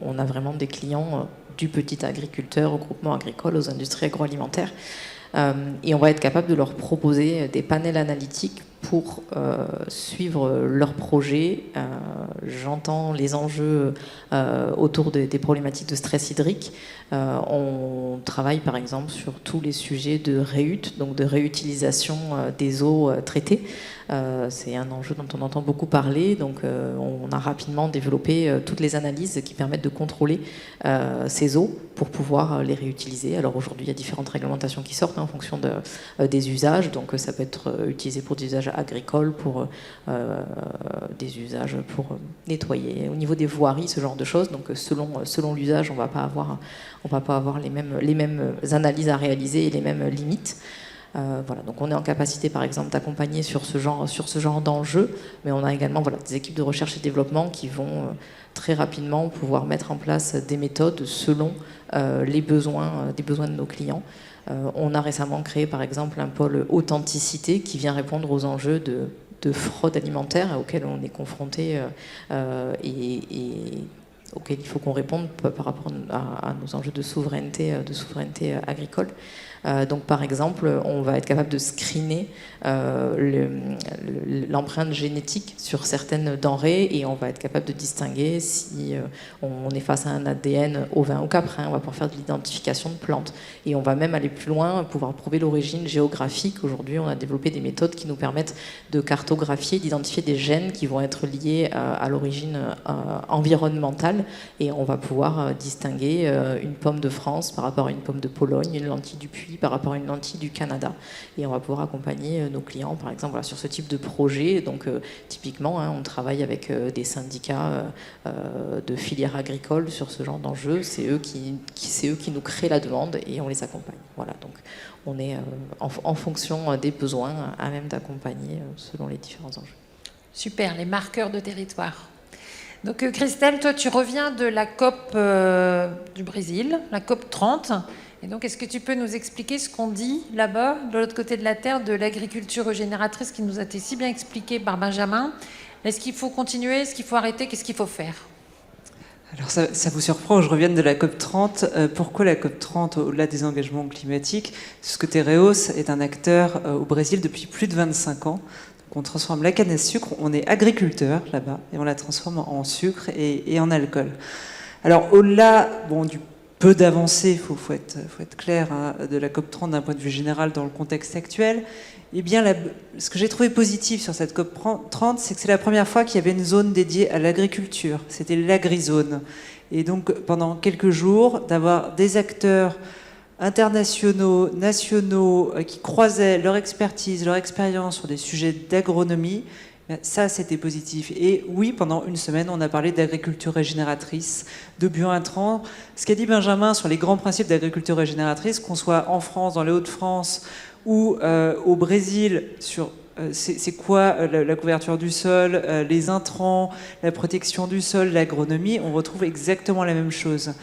On a vraiment des clients du petit agriculteur au groupement agricole, aux industries agroalimentaires. Et on va être capable de leur proposer des panels analytiques pour suivre leurs projets. J'entends les enjeux autour des problématiques de stress hydrique. On travaille par exemple sur tous les sujets de réhute, donc de réutilisation des eaux traitées. C'est un enjeu dont on entend beaucoup parler. Donc on a rapidement développé toutes les analyses qui permettent de contrôler ces eaux pour pouvoir les réutiliser. Alors aujourd'hui, il y a différentes réglementations qui sortent en fonction des usages. Donc ça peut être utilisé pour des usages agricoles, pour des usages pour nettoyer, au niveau des voiries, ce genre de choses. Donc selon l'usage, on va pas avoir les mêmes analyses à réaliser et les mêmes limites. Voilà, donc on est en capacité par exemple d'accompagner sur ce genre d'enjeux, mais on a également des équipes de recherche et développement qui vont très rapidement pouvoir mettre en place des méthodes selon les besoins de nos clients. On a récemment créé par exemple un pôle authenticité qui vient répondre aux enjeux de fraude alimentaire auxquels on est confronté et auxquels il faut qu'on réponde par rapport à nos enjeux de souveraineté agricole. Donc par exemple, on va être capable de screener l'empreinte génétique sur certaines denrées et on va être capable de distinguer si on est face à un ADN ovin ou caprin. On va pouvoir faire de l'identification de plantes et on va même aller plus loin, pouvoir prouver l'origine géographique. Aujourd'hui, on a développé des méthodes qui nous permettent de cartographier, d'identifier des gènes qui vont être liés à l'origine environnementale et on va pouvoir distinguer une pomme de France par rapport à une pomme de Pologne, une lentille du Puy par rapport à une lentille du Canada. Et on va pouvoir accompagner nos clients, par exemple, sur ce type de projet. Donc, typiquement, on travaille avec des syndicats de filières agricoles sur ce genre d'enjeux. C'est eux qui nous créent la demande et on les accompagne. Voilà, donc on est en fonction des besoins à même d'accompagner selon les différents enjeux. Super, les marqueurs de territoire. Donc Christelle, toi tu reviens de la COP du Brésil, la COP 30. Et donc, est-ce que tu peux nous expliquer ce qu'on dit là-bas, de l'autre côté de la Terre, de l'agriculture régénératrice qui nous a été si bien expliquée par Benjamin? Est-ce qu'il faut continuer? Est-ce qu'il faut arrêter? Qu'est-ce qu'il faut faire? Alors ça vous surprend que je revienne de la COP 30. Pourquoi la COP 30 au-delà des engagements climatiques? Parce que Tereos est un acteur au Brésil depuis plus de 25 ans. Donc on transforme la canne à sucre, on est agriculteur là-bas, et on la transforme en sucre et en alcool. Alors au-delà du peu d'avancées, il faut être clair, de la COP 30 d'un point de vue général dans le contexte actuel. Eh bien, ce que j'ai trouvé positif sur cette COP 30, c'est que c'est la première fois qu'il y avait une zone dédiée à l'agriculture. C'était l'agrizone. Et donc, pendant quelques jours, d'avoir des acteurs internationaux, nationaux, qui croisaient leur expertise, leur expérience sur des sujets d'agronomie, ça, c'était positif. Et oui, pendant une semaine, on a parlé d'agriculture régénératrice, de bio-intrants. Ce qu'a dit Benjamin sur les grands principes d'agriculture régénératrice, qu'on soit en France, dans les Hauts-de-France ou au Brésil, sur c'est quoi la couverture du sol, les intrants, la protection du sol, l'agronomie, on retrouve exactement la même chose.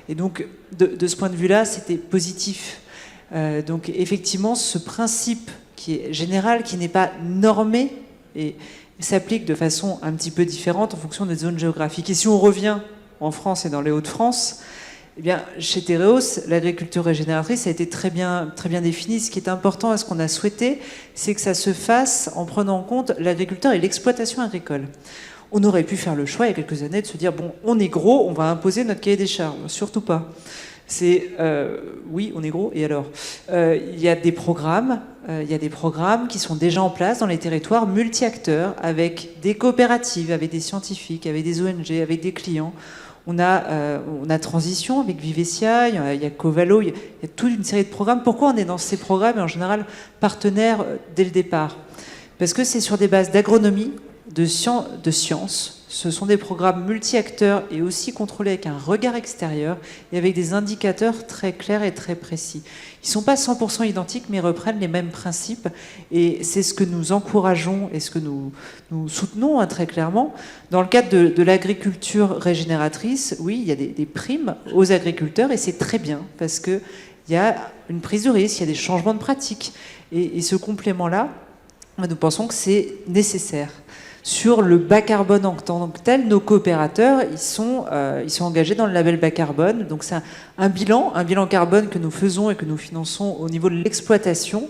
Et donc, de ce point de vue-là, c'était positif. Donc, effectivement, ce principe qui est général, qui n'est pas normé, et s'applique de façon un petit peu différente en fonction des zones géographiques. Et si on revient en France et dans les Hauts-de-France, eh bien, chez Tereos, l'agriculture régénératrice a été très bien définie. Ce qui est important à ce qu'on a souhaité, c'est que ça se fasse en prenant en compte l'agriculteur et l'exploitation agricole. On aurait pu faire le choix il y a quelques années de se dire, bon, on est gros, on va imposer notre cahier des charges. Surtout pas. C'est, oui, on est gros, et alors il y a des programmes qui sont déjà en place dans les territoires multi-acteurs, avec des coopératives, avec des scientifiques, avec des ONG, avec des clients. On a Transition avec Vivesia, il y a Covalo, il y a toute une série de programmes. Pourquoi on est dans ces programmes et en général partenaires dès le départ? Parce que c'est sur des bases d'agronomie, de sciences. Ce sont des programmes multi-acteurs et aussi contrôlés avec un regard extérieur et avec des indicateurs très clairs et très précis. Ils ne sont pas 100% identiques, mais reprennent les mêmes principes. Et c'est ce que nous encourageons et ce que nous soutenons très clairement. Dans le cadre de l'agriculture régénératrice, oui, il y a des primes aux agriculteurs et c'est très bien parce que il y a une prise de risque, il y a des changements de pratiques. Et ce complément-là, nous pensons que c'est nécessaire. Sur le bas carbone en tant que tel, nos coopérateurs, ils sont engagés dans le label bas carbone. Donc c'est un bilan carbone que nous faisons et que nous finançons au niveau de l'exploitation.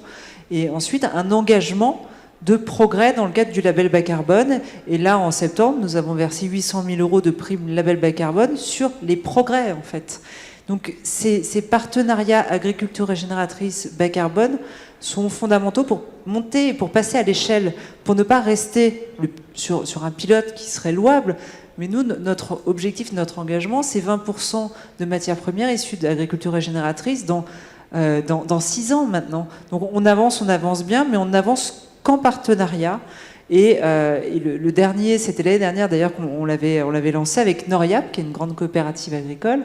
Et ensuite, un engagement de progrès dans le cadre du label bas carbone. Et là, en septembre, nous avons versé 800 000 € de prime label bas carbone sur les progrès, en fait. Donc ces partenariats agriculture régénératrice bas carbone sont fondamentaux pour monter, pour passer à l'échelle, pour ne pas rester sur un pilote qui serait louable. Mais nous, notre objectif, notre engagement, c'est 20% de matières premières issues d'agriculture régénératrice dans 6 ans maintenant. Donc on avance bien, mais on n'avance qu'en partenariat. Et le dernier, c'était l'année dernière d'ailleurs qu'on l'avait lancé avec Noriap, qui est une grande coopérative agricole,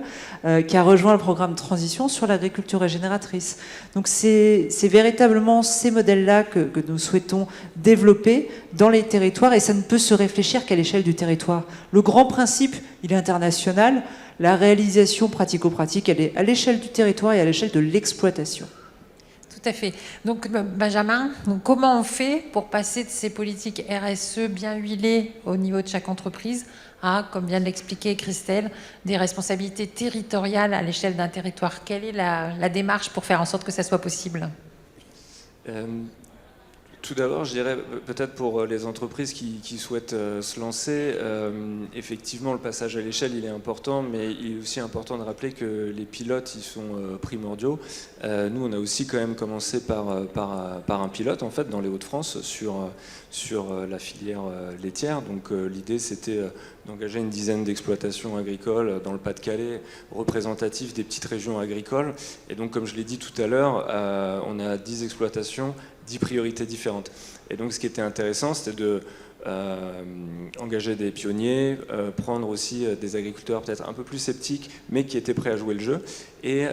qui a rejoint le programme Transition sur l'agriculture régénératrice. Donc c'est véritablement ces modèles-là que nous souhaitons développer dans les territoires, et ça ne peut se réfléchir qu'à l'échelle du territoire. Le grand principe, il est international. La réalisation pratico-pratique, elle est à l'échelle du territoire et à l'échelle de l'exploitation. Tout à fait. Donc, Benjamin, comment on fait pour passer de ces politiques RSE bien huilées au niveau de chaque entreprise à, comme vient de l'expliquer Christelle, des responsabilités territoriales à l'échelle d'un territoire? Quelle est la démarche pour faire en sorte que ça soit possible? Tout d'abord, je dirais peut-être pour les entreprises qui souhaitent se lancer, effectivement le passage à l'échelle il est important, mais il est aussi important de rappeler que les pilotes ils sont primordiaux. Nous on a aussi quand même commencé par un pilote en fait dans les Hauts-de-France sur la filière laitière. Donc l'idée c'était d'engager une dizaine d'exploitations agricoles dans le Pas-de-Calais, représentatives des petites régions agricoles. Et donc comme je l'ai dit tout à l'heure, on a 10 exploitations, 10 priorités différentes. Et donc ce qui était intéressant, c'était de engager des pionniers, prendre aussi des agriculteurs peut-être un peu plus sceptiques, mais qui étaient prêts à jouer le jeu, et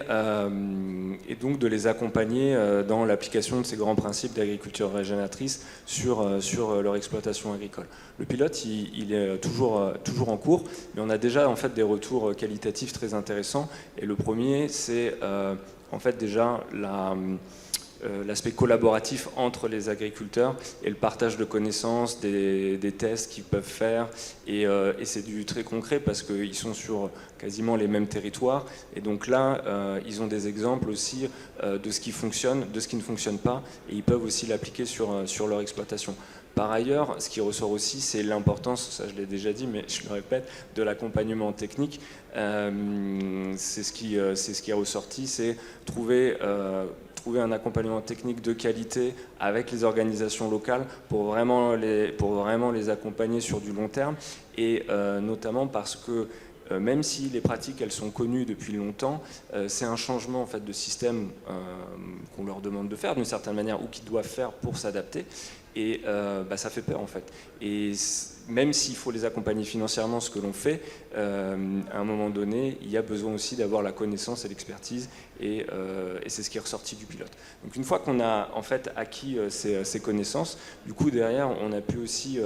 donc de les accompagner dans l'application de ces grands principes d'agriculture régénératrice sur leur exploitation agricole. Le pilote, il est toujours en cours, mais on a déjà en fait des retours qualitatifs très intéressants. Et le premier, c'est en fait déjà l'aspect collaboratif entre les agriculteurs et le partage de connaissances, des tests qu'ils peuvent faire, et c'est du très concret parce qu'ils sont sur quasiment les mêmes territoires, et donc là ils ont des exemples aussi de ce qui fonctionne, de ce qui ne fonctionne pas, et ils peuvent aussi l'appliquer sur leur exploitation. Par ailleurs, ce qui ressort aussi, c'est l'importance, ça je l'ai déjà dit, mais je le répète, de l'accompagnement technique. C'est ce qui est ressorti, c'est trouver un accompagnement technique de qualité avec les organisations locales pour vraiment les accompagner sur du long terme, et notamment parce que même si les pratiques elles sont connues depuis longtemps, c'est un changement en fait de système qu'on leur demande de faire d'une certaine manière, ou qu'ils doivent faire pour s'adapter, et ça fait peur en fait. Et même s'il faut les accompagner financièrement, ce que l'on fait, à un moment donné, il y a besoin aussi d'avoir la connaissance et l'expertise, et c'est ce qui est ressorti du pilote. Donc une fois qu'on a en fait acquis ces connaissances, du coup derrière on a pu aussi,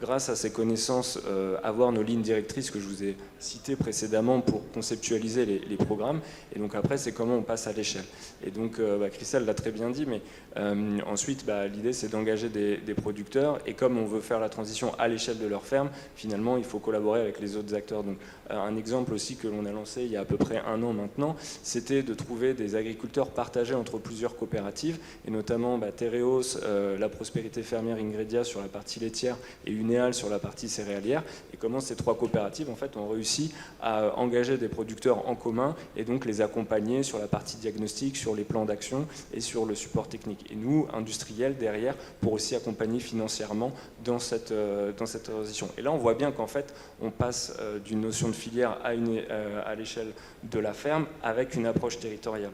grâce à ces connaissances, avoir nos lignes directrices que je vous ai citées précédemment pour conceptualiser les programmes, et donc après c'est comment on passe à l'échelle. Et donc Christelle l'a très bien dit, mais ensuite l'idée c'est d'engager des producteurs, et comme on veut faire la transition à l'échelle de leur ferme, finalement il faut collaborer avec les autres acteurs. Donc un exemple aussi que l'on a lancé il y a à peu près 1 an maintenant, c'était de trouver des agriculteurs partagés entre plusieurs coopératives, et notamment Tereos, la prospérité fermière Ingredia sur la partie laitière, et Unéal sur la partie céréalière, et comment ces 3 coopératives en fait ont réussi à engager des producteurs en commun, et donc les accompagner sur la partie diagnostic, sur les plans d'action et sur le support technique. Et nous, industriels, derrière, pour aussi accompagner financièrement dans cette transition. Et là, on voit bien qu'en fait, on passe d'une notion de filière à l'échelle de la ferme avec une approche territoriale.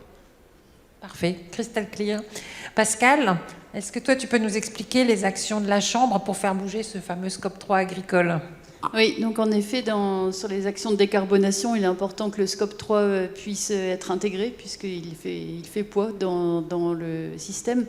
Parfait, crystal clear. Pascal, Est-ce que toi, tu peux nous expliquer les actions de la Chambre pour faire bouger ce fameux scope 3 agricole ? Oui, donc en effet, sur les actions de décarbonation, il est important que le scope 3 puisse être intégré, puisqu'il fait poids dans le système.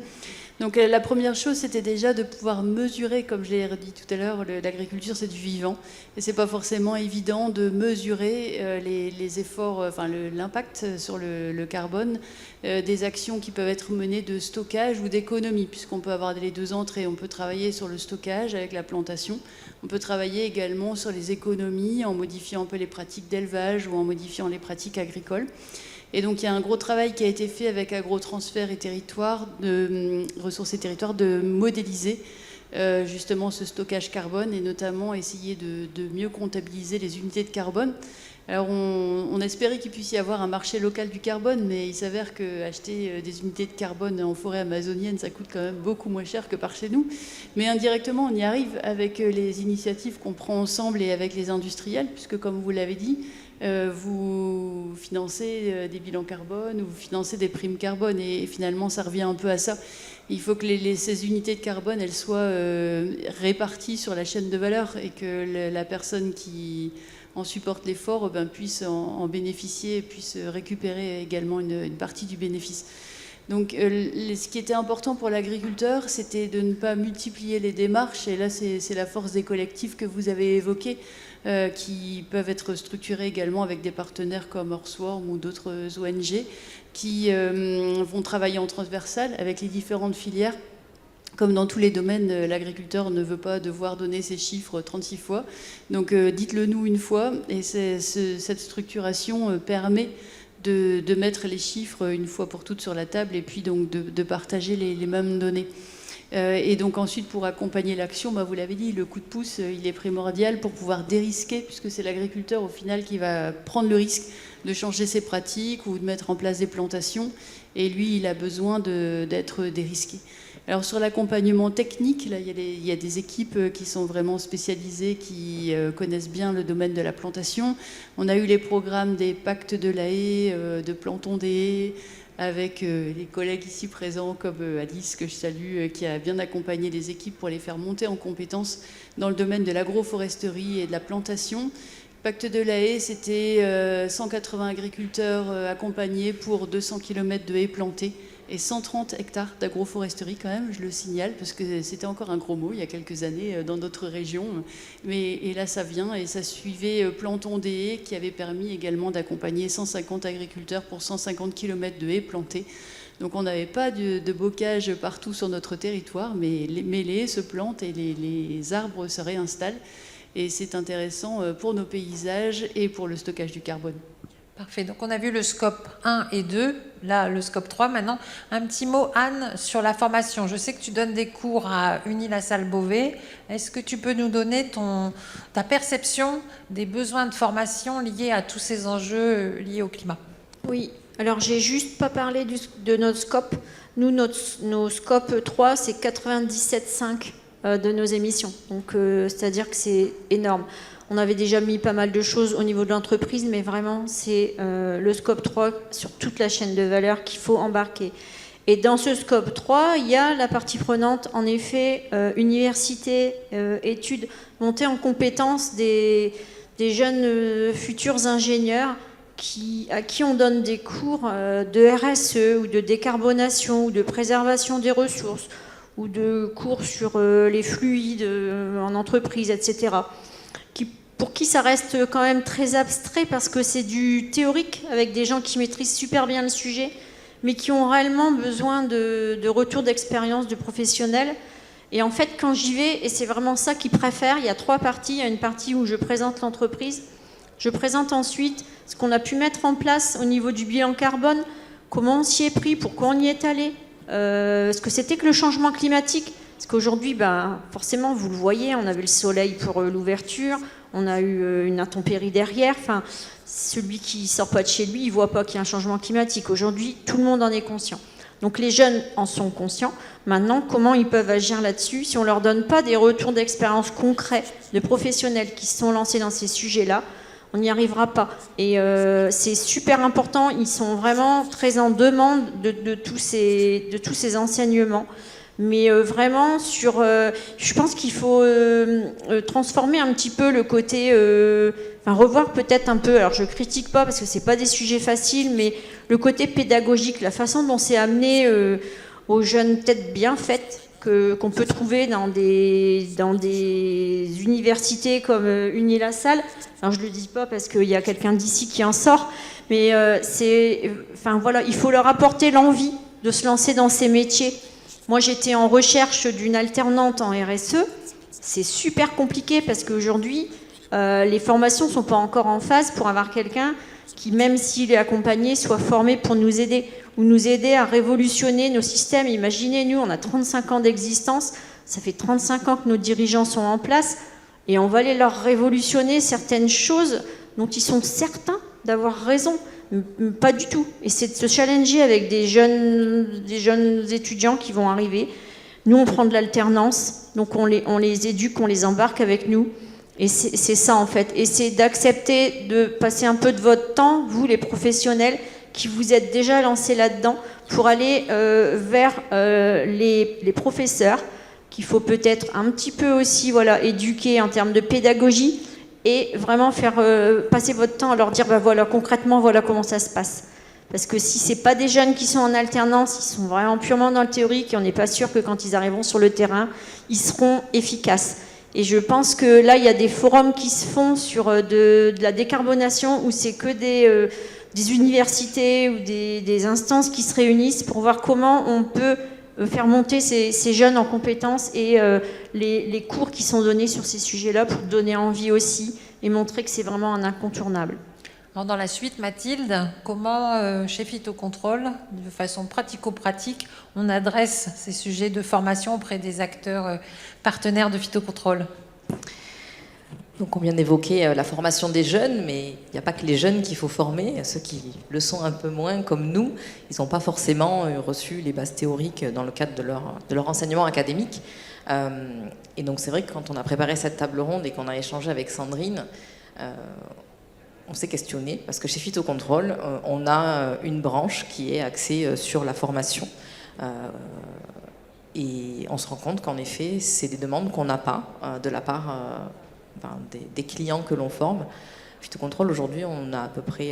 Donc la première chose, c'était déjà de pouvoir mesurer, comme je l'ai dit tout à l'heure, l'agriculture, c'est du vivant. Et c'est pas forcément évident de mesurer les efforts, l'impact sur le carbone des actions qui peuvent être menées de stockage ou d'économie, puisqu'on peut avoir les deux entrées. On peut travailler sur le stockage avec la plantation. On peut travailler également sur les économies en modifiant un peu les pratiques d'élevage ou en modifiant les pratiques agricoles. Et donc il y a un gros travail qui a été fait avec Agrotransfert et Territoires, Ressources et Territoires, de modéliser justement ce stockage carbone et notamment essayer de mieux comptabiliser les unités de carbone. Alors on espérait qu'il puisse y avoir un marché local du carbone, mais il s'avère qu'acheter des unités de carbone en forêt amazonienne, ça coûte quand même beaucoup moins cher que par chez nous. Mais indirectement, on y arrive avec les initiatives qu'on prend ensemble et avec les industriels, puisque comme vous l'avez dit, vous financez des bilans carbone ou vous financez des primes carbone et finalement ça revient un peu à ça. Il faut que ces unités de carbone elles soient réparties sur la chaîne de valeur et que la personne qui en supporte l'effort puisse en bénéficier et puisse récupérer également une partie du bénéfice. Donc ce qui était important pour l'agriculteur, c'était de ne pas multiplier les démarches, et là c'est la force des collectifs que vous avez évoqués, qui peuvent être structurés également avec des partenaires comme Earthworm ou d'autres ONG, qui vont travailler en transversal avec les différentes filières. Comme dans tous les domaines, l'agriculteur ne veut pas devoir donner ses chiffres 36 fois. Donc dites-le nous une fois, et cette structuration permet de mettre les chiffres une fois pour toutes sur la table et puis donc de partager les mêmes données. Et donc ensuite, pour accompagner l'action, vous l'avez dit, le coup de pouce, il est primordial pour pouvoir dérisquer, puisque c'est l'agriculteur au final qui va prendre le risque de changer ses pratiques ou de mettre en place des plantations. Et lui, il a besoin d'être dérisqué. Alors sur l'accompagnement technique, là, il y a des équipes qui sont vraiment spécialisées, qui connaissent bien le domaine de la plantation. On a eu les programmes des pactes de la haie, de plantons des haies, avec les collègues ici présents comme Alice, que je salue, qui a bien accompagné les équipes pour les faire monter en compétences dans le domaine de l'agroforesterie et de la plantation. Pacte de la haie, c'était 180 agriculteurs accompagnés pour 200 km de haies plantées et 130 hectares d'agroforesterie quand même, je le signale, parce que c'était encore un gros mot il y a quelques années dans d'autres régions. Et là, ça vient, et ça suivait Plantons des haies, qui avait permis également d'accompagner 150 agriculteurs pour 150 km de haies plantées. Donc on n'avait pas de bocage partout sur notre territoire, mais les haies se plantent et les arbres se réinstallent. Et c'est intéressant pour nos paysages et pour le stockage du carbone. Parfait, donc on a vu le scope 1 et 2, là le scope 3 maintenant. Un petit mot, Anne, sur la formation. Je sais que tu donnes des cours à Uni-la-Salle-Beauvais. Est-ce que tu peux nous donner ta perception des besoins de formation liés à tous ces enjeux liés au climat ? Oui, alors j'ai juste pas parlé de notre scope. Nous, nos scope 3, c'est 97,5 de nos émissions. Donc c'est-à-dire que c'est énorme. On avait déjà mis pas mal de choses au niveau de l'entreprise, mais vraiment, c'est le scope 3 sur toute la chaîne de valeur qu'il faut embarquer. Et dans ce scope 3, il y a la partie prenante, en effet, université, études, montée en compétences des jeunes futurs ingénieurs à qui on donne des cours de RSE ou de décarbonation ou de préservation des ressources ou de cours sur les fluides en entreprise, etc., pour qui ça reste quand même très abstrait parce que c'est du théorique avec des gens qui maîtrisent super bien le sujet, mais qui ont réellement besoin de retour d'expérience de professionnels. Et en fait, quand j'y vais, et c'est vraiment ça qu'ils préfèrent, il y a 3 parties. Il y a une partie où je présente l'entreprise. Je présente ensuite ce qu'on a pu mettre en place au niveau du bilan carbone, comment on s'y est pris, pourquoi on y est allé, ce que c'était que le changement climatique. Parce qu'aujourd'hui, forcément, vous le voyez, on avait le soleil pour l'ouverture, on a eu une intempérie derrière. Enfin, celui qui ne sort pas de chez lui, il ne voit pas qu'il y a un changement climatique. Aujourd'hui, tout le monde en est conscient. Donc les jeunes en sont conscients. Maintenant, comment ils peuvent agir là-dessus si on ne leur donne pas des retours d'expérience concrets de professionnels qui se sont lancés dans ces sujets-là? On n'y arrivera pas. Et c'est super important. Ils sont vraiment très en demande de tous ces enseignements. Mais vraiment, je pense qu'il faut transformer un petit peu le côté, revoir peut-être un peu, alors je critique pas parce que c'est pas des sujets faciles, mais le côté pédagogique, la façon dont c'est amené aux jeunes têtes bien faites, qu'on peut trouver dans des universités comme Unilassal. Alors je le dis pas parce qu'il y a quelqu'un d'ici qui en sort, mais il faut leur apporter l'envie de se lancer dans ces métiers. Moi, j'étais en recherche d'une alternante en RSE. C'est super compliqué parce qu'aujourd'hui, les formations ne sont pas encore en phase pour avoir quelqu'un qui, même s'il est accompagné, soit formé pour nous aider ou nous aider à révolutionner nos systèmes. Imaginez, nous, on a 35 ans d'existence. Ça fait 35 ans que nos dirigeants sont en place et on va aller leur révolutionner certaines choses dont ils sont certains d'avoir raison. Pas du tout. Et c'est de se challenger avec des jeunes étudiants qui vont arriver. Nous, on prend de l'alternance, donc on les éduque, on les embarque avec nous. Et c'est ça, en fait. Et c'est d'accepter de passer un peu de votre temps, vous, les professionnels, qui vous êtes déjà lancés là-dedans, pour aller vers les professeurs, qu'il faut peut-être un petit peu aussi éduquer en termes de pédagogie, et vraiment faire passer votre temps à leur dire concrètement voilà comment ça se passe. Parce que si c'est pas des jeunes qui sont en alternance, ils sont vraiment purement dans le théorique et on n'est pas sûr que quand ils arriveront sur le terrain, ils seront efficaces. Et je pense que là, il y a des forums qui se font sur de la décarbonation où c'est que des universités ou des instances qui se réunissent pour voir comment on peut faire monter ces jeunes en compétences et les cours qui sont donnés sur ces sujets-là pour donner envie aussi et montrer que c'est vraiment un incontournable. Alors dans la suite, Mathilde, comment chez Phytocontrôle, de façon pratico-pratique, on adresse ces sujets de formation auprès des acteurs partenaires de Phytocontrôle ? Donc on vient d'évoquer la formation des jeunes, mais il n'y a pas que les jeunes qu'il faut former. Ceux qui le sont un peu moins, comme nous, ils n'ont pas forcément reçu les bases théoriques dans le cadre de leur enseignement académique. Et donc c'est vrai que quand on a préparé cette table ronde et qu'on a échangé avec Sandrine, on s'est questionné, parce que chez Phytocontrôle, on a une branche qui est axée sur la formation. Et on se rend compte qu'en effet, c'est des demandes qu'on n'a pas de la part des clients que l'on forme. Phytocontrôle, aujourd'hui, on a à peu près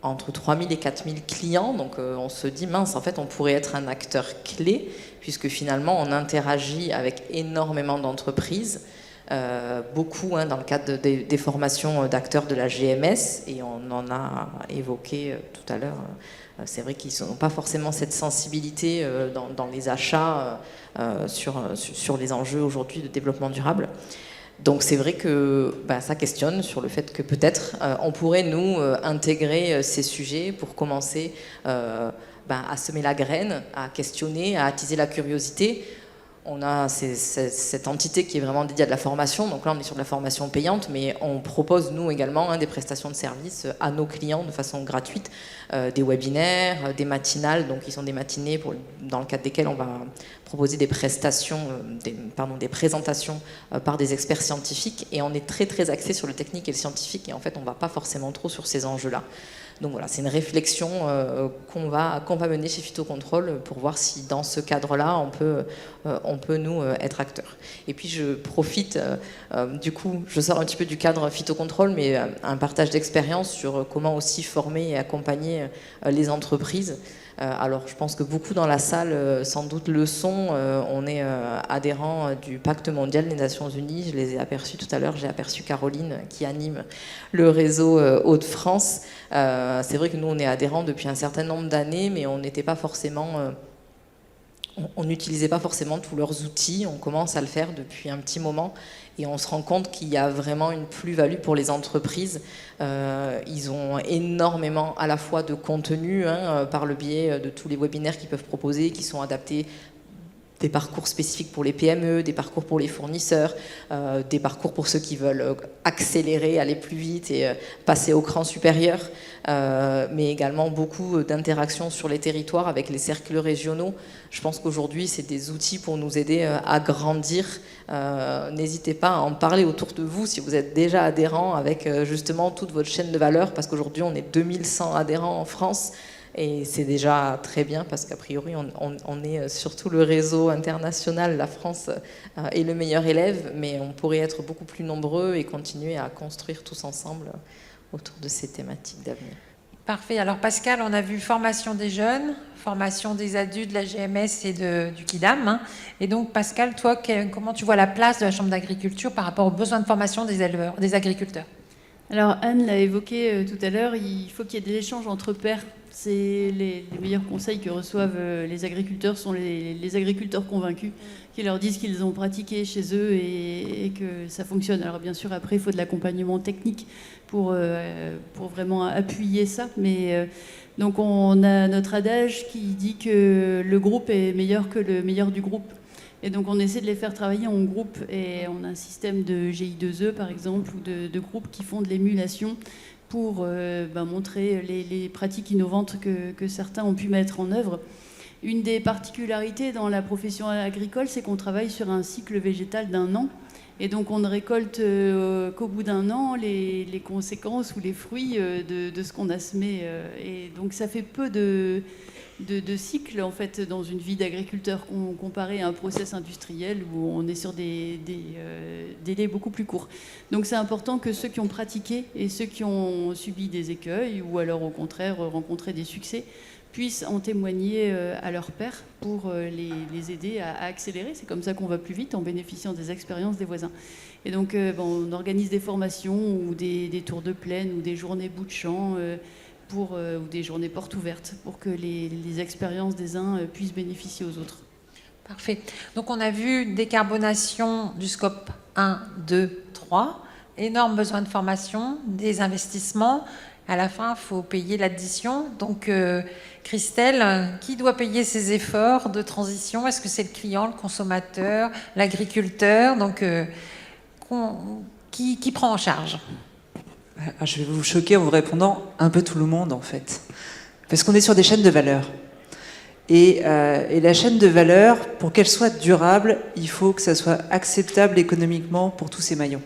entre 3000 et 4000 clients, donc on se dit, mince, en fait, on pourrait être un acteur clé, puisque finalement, on interagit avec énormément d'entreprises, beaucoup dans le cadre des formations d'acteurs de la GMS, et on en a évoqué tout à l'heure. C'est vrai qu'ils n'ont pas forcément cette sensibilité dans les achats sur les enjeux aujourd'hui de développement durable. Donc c'est vrai que ça questionne sur le fait que peut-être on pourrait nous intégrer ces sujets pour commencer à semer la graine, à questionner, à attiser la curiosité. On a cette entité qui est vraiment dédiée à de la formation, donc là on est sur de la formation payante, mais on propose nous également des prestations de services à nos clients de façon gratuite, des webinaires, des matinales, donc qui sont des matinées dans le cadre desquelles on va proposer des prestations, des présentations par des experts scientifiques, et on est très très axé sur le technique et le scientifique, et en fait on ne va pas forcément trop sur ces enjeux-là. Donc voilà, c'est une réflexion qu'on va mener chez Phytocontrôle pour voir si dans ce cadre-là, on peut nous être acteurs. Et puis je profite, du coup, je sors un petit peu du cadre Phytocontrôle, mais un partage d'expérience sur comment aussi former et accompagner les entreprises. Alors je pense que beaucoup dans la salle sans doute le sont. On est adhérent du Pacte mondial des Nations Unies. Je les ai aperçus tout à l'heure. J'ai aperçu Caroline qui anime le réseau Hauts-de-France. C'est vrai que nous on est adhérents depuis un certain nombre d'années, mais on n'était pas forcément... on n'utilisait pas forcément tous leurs outils. On commence à le faire depuis un petit moment et on se rend compte qu'il y a vraiment une plus-value pour les entreprises. Ils ont énormément à la fois de contenu par le biais de tous les webinaires qu'ils peuvent proposer, qui sont adaptés, des parcours spécifiques pour les PME, des parcours pour les fournisseurs, des parcours pour ceux qui veulent accélérer, aller plus vite et passer au cran supérieur, mais également beaucoup d'interactions sur les territoires avec les cercles régionaux. Je pense qu'aujourd'hui, c'est des outils pour nous aider à grandir. N'hésitez pas à en parler autour de vous si vous êtes déjà adhérent avec justement toute votre chaîne de valeur, parce qu'aujourd'hui, on est 2100 adhérents en France. Et c'est déjà très bien parce qu'a priori, on est sur tout le réseau international. La France est le meilleur élève, mais on pourrait être beaucoup plus nombreux et continuer à construire tous ensemble autour de ces thématiques d'avenir. Parfait. Alors Pascal, on a vu formation des jeunes, formation des adultes, de la GMS et du KIDAM. Hein. Et donc Pascal, toi, comment tu vois la place de la Chambre d'agriculture par rapport aux besoins de formation des éleveurs, des agriculteurs? Alors Anne l'a évoqué tout à l'heure, il faut qu'il y ait des échanges entre pairs. C'est les meilleurs conseils que reçoivent les agriculteurs sont les agriculteurs convaincus qui leur disent qu'ils ont pratiqué chez eux et que ça fonctionne. Alors bien sûr, après, il faut de l'accompagnement technique pour vraiment appuyer ça. Mais donc on a notre adage qui dit que le groupe est meilleur que le meilleur du groupe. Et donc on essaie de les faire travailler en groupe et on a un système de GI2E par exemple ou de groupes qui font de l'émulation pour montrer les pratiques innovantes que certains ont pu mettre en œuvre. Une des particularités dans la profession agricole, c'est qu'on travaille sur un cycle végétal d'1 an. Et donc on ne récolte qu'au bout d'1 an les conséquences ou les fruits de ce qu'on a semé. Et donc ça fait peu de cycles en fait dans une vie d'agriculteur comparé à un process industriel où on est sur des délais beaucoup plus courts. Donc c'est important que ceux qui ont pratiqué et ceux qui ont subi des écueils ou alors au contraire rencontré des succès puissent en témoigner à leurs pairs pour les aider à accélérer. C'est comme ça qu'on va plus vite en bénéficiant des expériences des voisins. Et donc on organise des formations ou des tours de plaine ou des journées bout de champ ou des journées portes ouvertes pour que les expériences des uns puissent bénéficier aux autres. Parfait. Donc on a vu décarbonation du scope 1, 2, 3, énorme besoin de formation, des investissements. À la fin, il faut payer l'addition. Donc Christelle, qui doit payer ces efforts de transition? Est-ce que c'est le client, le consommateur, l'agriculteur? Donc qui prend en charge? Je vais vous choquer en vous répondant un peu tout le monde en fait. Parce qu'on est sur des chaînes de valeur. Et la chaîne de valeur, pour qu'elle soit durable, il faut que ça soit acceptable économiquement pour tous ces maillons.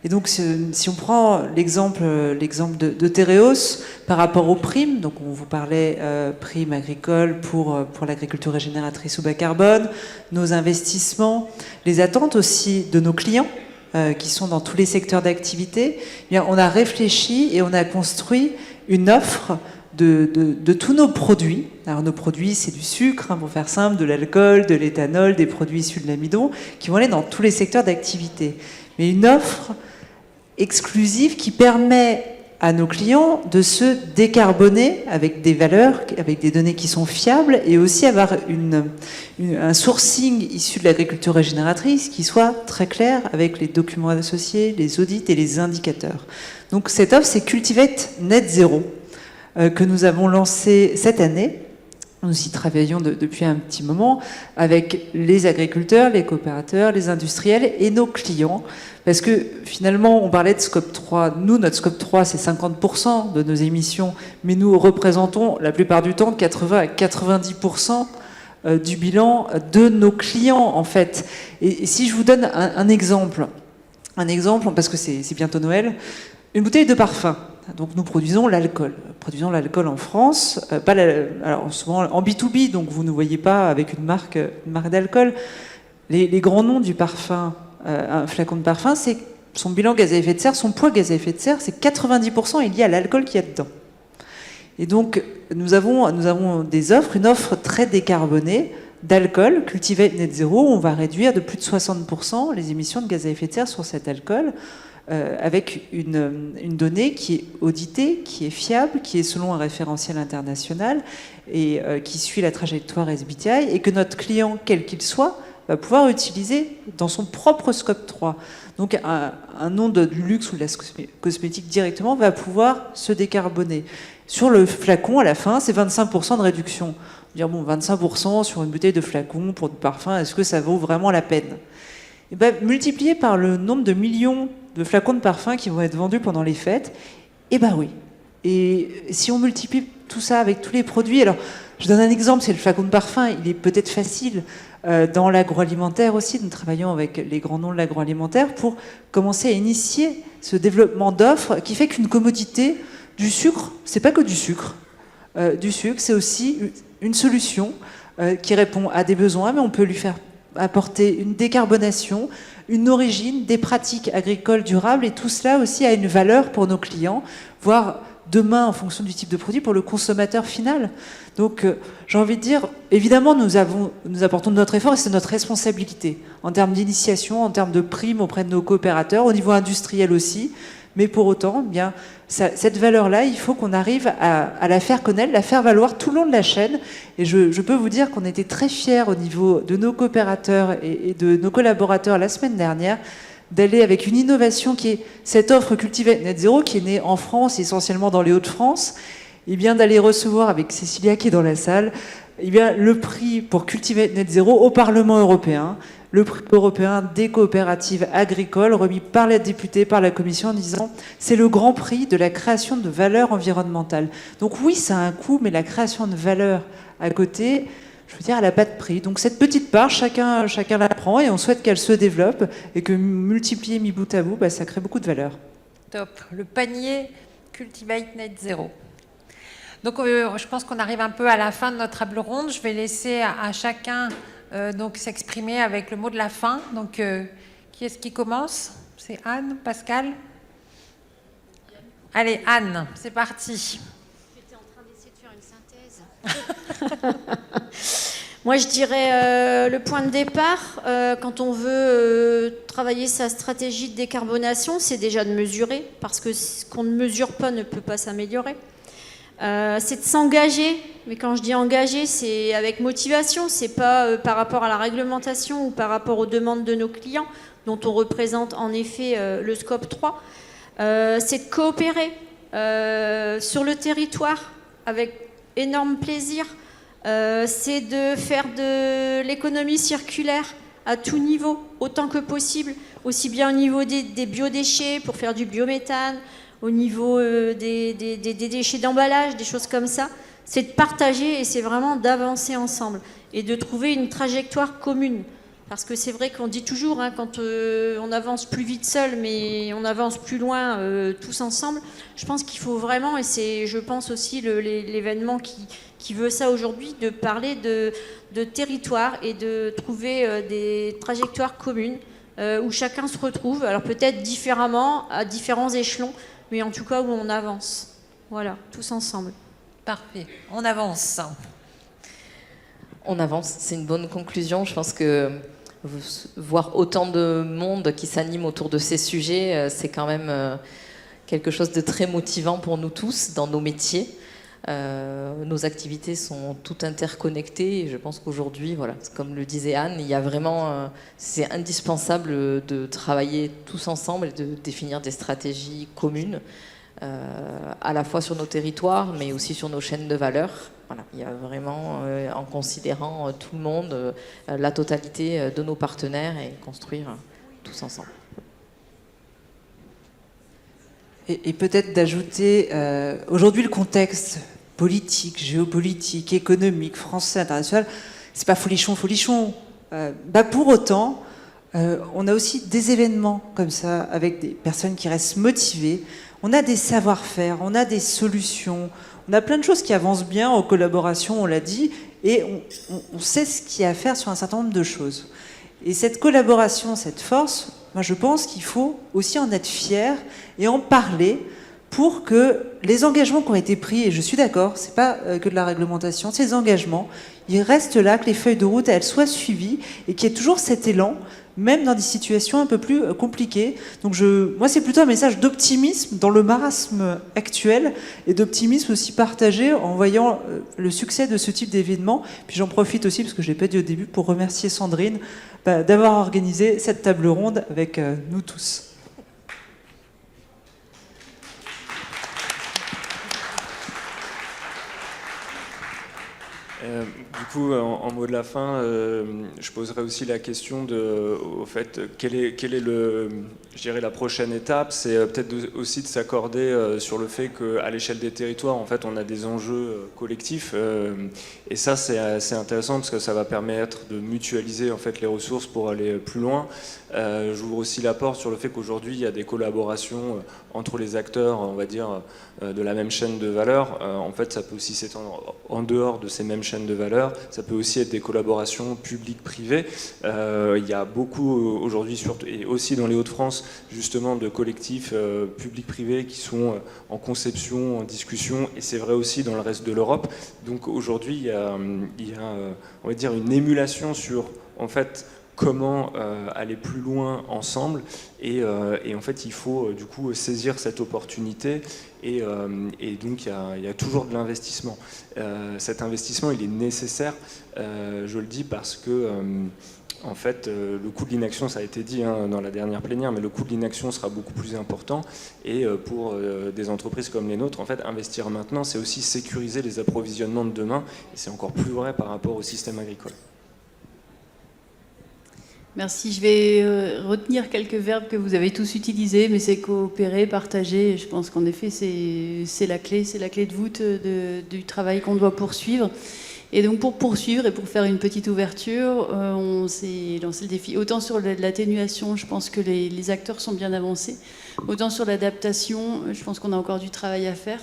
Et donc si on prend l'exemple de Tereos par rapport aux primes, donc on vous parlait primes agricoles pour l'agriculture régénératrice ou bas carbone, nos investissements, les attentes aussi de nos clients, qui sont dans tous les secteurs d'activité, eh bien, on a réfléchi et on a construit une offre de tous nos produits. Alors nos produits, c'est du sucre, pour faire simple, de l'alcool, de l'éthanol, des produits issus de l'amidon, qui vont aller dans tous les secteurs d'activité. Mais une offre exclusive qui permet à nos clients de se décarboner avec des valeurs, avec des données qui sont fiables et aussi avoir un sourcing issu de l'agriculture régénératrice qui soit très clair avec les documents associés, les audits et les indicateurs. Donc cette offre, c'est Cultivate Net Zero que nous avons lancé cette année. Nous y travaillons depuis un petit moment avec les agriculteurs, les coopérateurs, les industriels et nos clients. Parce que finalement, on parlait de scope 3. Nous, notre scope 3, c'est 50% de nos émissions, mais nous représentons la plupart du temps 80 à 90% du bilan de nos clients, en fait. Et si je vous donne un exemple, parce que c'est bientôt Noël, une bouteille de parfum. Donc nous produisons l'alcool. En France, alors souvent en B2B, donc vous ne voyez pas avec une marque d'alcool. Les grands noms du parfum, un flacon de parfum, c'est son bilan gaz à effet de serre, son poids gaz à effet de serre, c'est 90% est lié à l'alcool qu'il y a dedans. Et donc nous avons des offres, une offre très décarbonée d'alcool, Cultivate Net Zero, où on va réduire de plus de 60% les émissions de gaz à effet de serre sur cet alcool. Avec une donnée qui est auditée, qui est fiable, qui est selon un référentiel international et qui suit la trajectoire SBTI et que notre client, quel qu'il soit, va pouvoir utiliser dans son propre scope 3. Donc un nom de luxe ou de la cosmétique directement va pouvoir se décarboner. Sur le flacon, à la fin, c'est 25% de réduction. Dire, bon, 25% sur une bouteille de flacon pour du parfum, est-ce que ça vaut vraiment la peine? Et ben, multiplié par le nombre de millions de flacons de parfum qui vont être vendus pendant les fêtes, eh ben oui. Et si on multiplie tout ça avec tous les produits, alors je donne un exemple, c'est le flacon de parfum, il est peut-être facile dans l'agroalimentaire aussi, nous travaillons avec les grands noms de l'agroalimentaire pour commencer à initier ce développement d'offres qui fait qu'une commodité, du sucre, c'est pas que du sucre. du sucre, c'est aussi une solution qui répond à des besoins, mais on peut lui faire apporter une décarbonation, une origine, des pratiques agricoles durables, et tout cela aussi a une valeur pour nos clients, voire demain en fonction du type de produit pour le consommateur final. Donc j'ai envie de dire, évidemment nous apportons de notre effort et c'est notre responsabilité en termes d'initiation, en termes de primes auprès de nos coopérateurs, au niveau industriel aussi, mais pour autant, eh bien, cette valeur-là, il faut qu'on arrive à la faire connaître, la faire valoir tout le long de la chaîne. Et je peux vous dire qu'on était très fiers au niveau de nos coopérateurs et de nos collaborateurs la semaine dernière d'aller avec une innovation qui est cette offre Cultivate Net Zero qui est née en France, essentiellement dans les Hauts-de-France, et bien d'aller recevoir avec Cécilia qui est dans la salle, et bien le prix pour Cultivate Net Zero au Parlement européen, le prix européen des coopératives agricoles remis par les députés, par la Commission en disant c'est le grand prix de la création de valeur environnementale. Donc oui, ça a un coût, mais la création de valeur à côté, je veux dire, elle n'a pas de prix. Donc cette petite part, chacun la prend et on souhaite qu'elle se développe et que multiplier mis bout à bout, bah, ça crée beaucoup de valeur. Top. Le panier Cultivate Net Zero. Donc je pense qu'on arrive un peu à la fin de notre table ronde. Je vais laisser à chacun donc s'exprimer avec le mot de la fin. Donc qui est-ce qui commence? C'est Anne, Pascal? Allez, Anne, c'est parti. J'étais en train d'essayer de faire une synthèse. Moi, je dirais le point de départ, quand on veut travailler sa stratégie de décarbonation, c'est déjà de mesurer, parce que ce qu'on ne mesure pas ne peut pas s'améliorer. C'est de s'engager, mais quand je dis engager, c'est avec motivation, c'est pas par rapport à la réglementation ou par rapport aux demandes de nos clients, dont on représente en effet le scope 3. C'est de coopérer sur le territoire avec énorme plaisir. C'est de faire de l'économie circulaire à tout niveau, autant que possible, aussi bien au niveau des biodéchets pour faire du biométhane, au niveau des déchets d'emballage, des choses comme ça. C'est de partager et c'est vraiment d'avancer ensemble et de trouver une trajectoire commune. Parce que c'est vrai qu'on dit toujours, hein, quand on avance plus vite seul, mais on avance plus loin tous ensemble, je pense qu'il faut vraiment, et c'est, je pense aussi, l'événement qui veut ça aujourd'hui, de parler de territoire et de trouver des trajectoires communes où chacun se retrouve, alors peut-être différemment, à différents échelons, mais en tout cas où on avance. Voilà, tous ensemble. Parfait, on avance. On avance, c'est une bonne conclusion. Je pense que voir autant de monde qui s'anime autour de ces sujets, c'est quand même quelque chose de très motivant pour nous tous dans nos métiers. Nos activités sont toutes interconnectées et je pense qu'aujourd'hui, voilà, comme le disait Anne, il y a vraiment, c'est indispensable de travailler tous ensemble et de définir des stratégies communes, à la fois sur nos territoires, mais aussi sur nos chaînes de valeur. Voilà, il y a vraiment, en considérant tout le monde, la totalité de nos partenaires et construire tous ensemble. Et peut-être d'ajouter, aujourd'hui le contexte politique, géopolitique, économique, français, international, c'est pas folichon. Pour autant, on a aussi des événements comme ça, avec des personnes qui restent motivées, on a des savoir-faire, on a des solutions, on a plein de choses qui avancent bien en collaboration, on l'a dit, et on sait ce qu'il y a à faire sur un certain nombre de choses. Et cette collaboration, cette force, moi je pense qu'il faut aussi en être fier et en parler pour que les engagements qui ont été pris, et je suis d'accord, c'est pas que de la réglementation, ces engagements, ils restent là, que les feuilles de route, elles soient suivies et qu'il y ait toujours cet élan, même dans des situations un peu plus compliquées. Donc moi, c'est plutôt un message d'optimisme dans le marasme actuel et d'optimisme aussi partagé en voyant le succès de ce type d'événement. Puis j'en profite aussi, parce que je l'ai pas dit au début, pour remercier Sandrine d'avoir organisé cette table ronde avec nous tous. Du coup, en mot de la fin, je poserai aussi la question au fait, quelle est je dirais la prochaine étape, c'est peut-être aussi de s'accorder sur le fait qu'à l'échelle des territoires, en fait, on a des enjeux collectifs, et ça, c'est assez intéressant parce que ça va permettre de mutualiser en fait les ressources pour aller plus loin. J'ouvre aussi la porte sur le fait qu'aujourd'hui, il y a des collaborations entre les acteurs, on va dire, de la même chaîne de valeur. En fait, ça peut aussi s'étendre en dehors de ces mêmes chaînes de valeur. Ça peut aussi être des collaborations publiques-privées. Il y a beaucoup aujourd'hui, et aussi dans les Hauts-de-France, justement, de collectifs publics-privés qui sont en conception, en discussion, et c'est vrai aussi dans le reste de l'Europe. Donc aujourd'hui, il y a, on va dire, une émulation sur, en fait, comment aller plus loin ensemble, et en fait il faut du coup saisir cette opportunité, et donc il y a toujours de l'investissement. Cet investissement, il est nécessaire, je le dis parce que en fait, le coût de l'inaction, ça a été dit dans la dernière plénière, mais le coût de l'inaction sera beaucoup plus important, et pour des entreprises comme les nôtres, en fait, investir maintenant, c'est aussi sécuriser les approvisionnements de demain, et c'est encore plus vrai par rapport au système agricole. Merci. Je vais retenir quelques verbes que vous avez tous utilisés, mais c'est coopérer, partager. Je pense qu'en effet, c'est la clé de voûte du travail qu'on doit poursuivre. Et donc pour poursuivre et pour faire une petite ouverture, on s'est lancé le défi. Autant sur l'atténuation, je pense que les acteurs sont bien avancés. Autant sur l'adaptation, je pense qu'on a encore du travail à faire.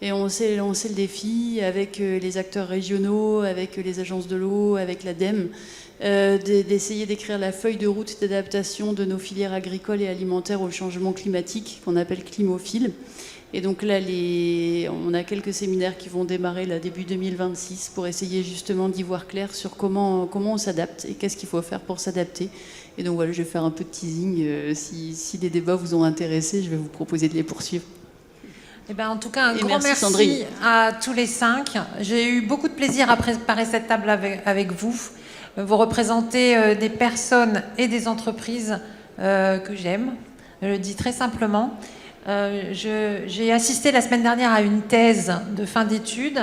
Et on s'est lancé le défi avec les acteurs régionaux, avec les agences de l'eau, avec l'ADEME, d'essayer d'écrire la feuille de route d'adaptation de nos filières agricoles et alimentaires au changement climatique, qu'on appelle Climophile. Et donc là, on a quelques séminaires qui vont démarrer là, début 2026 pour essayer justement d'y voir clair sur comment on s'adapte et qu'est-ce qu'il faut faire pour s'adapter. Et donc voilà, je vais faire un peu de teasing. Si les débats vous ont intéressé, je vais vous proposer de les poursuivre. Eh ben, en tout cas, un grand merci à tous les 5. J'ai eu beaucoup de plaisir à préparer cette table avec vous. Vous représentez des personnes et des entreprises que j'aime, je le dis très simplement. J'ai assisté la semaine dernière à une thèse de fin d'études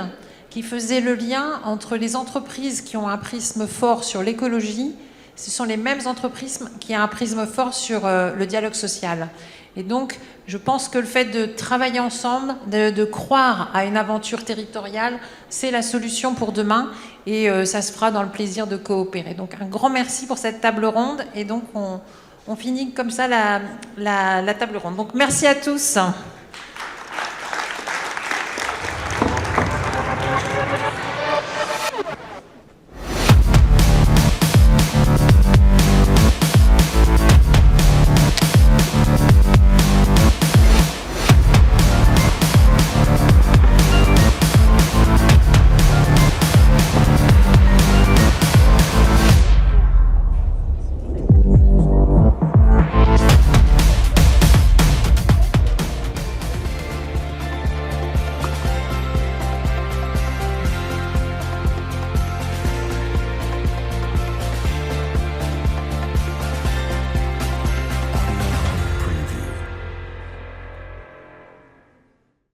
qui faisait le lien entre les entreprises qui ont un prisme fort sur l'écologie. Ce sont les mêmes entreprises qui ont un prisme fort sur le dialogue social. Et donc, je pense que le fait de travailler ensemble, de croire à une aventure territoriale, c'est la solution pour demain, et ça se fera dans le plaisir de coopérer. Donc, un grand merci pour cette table ronde, et donc on finit comme ça la table ronde. Donc, merci à tous.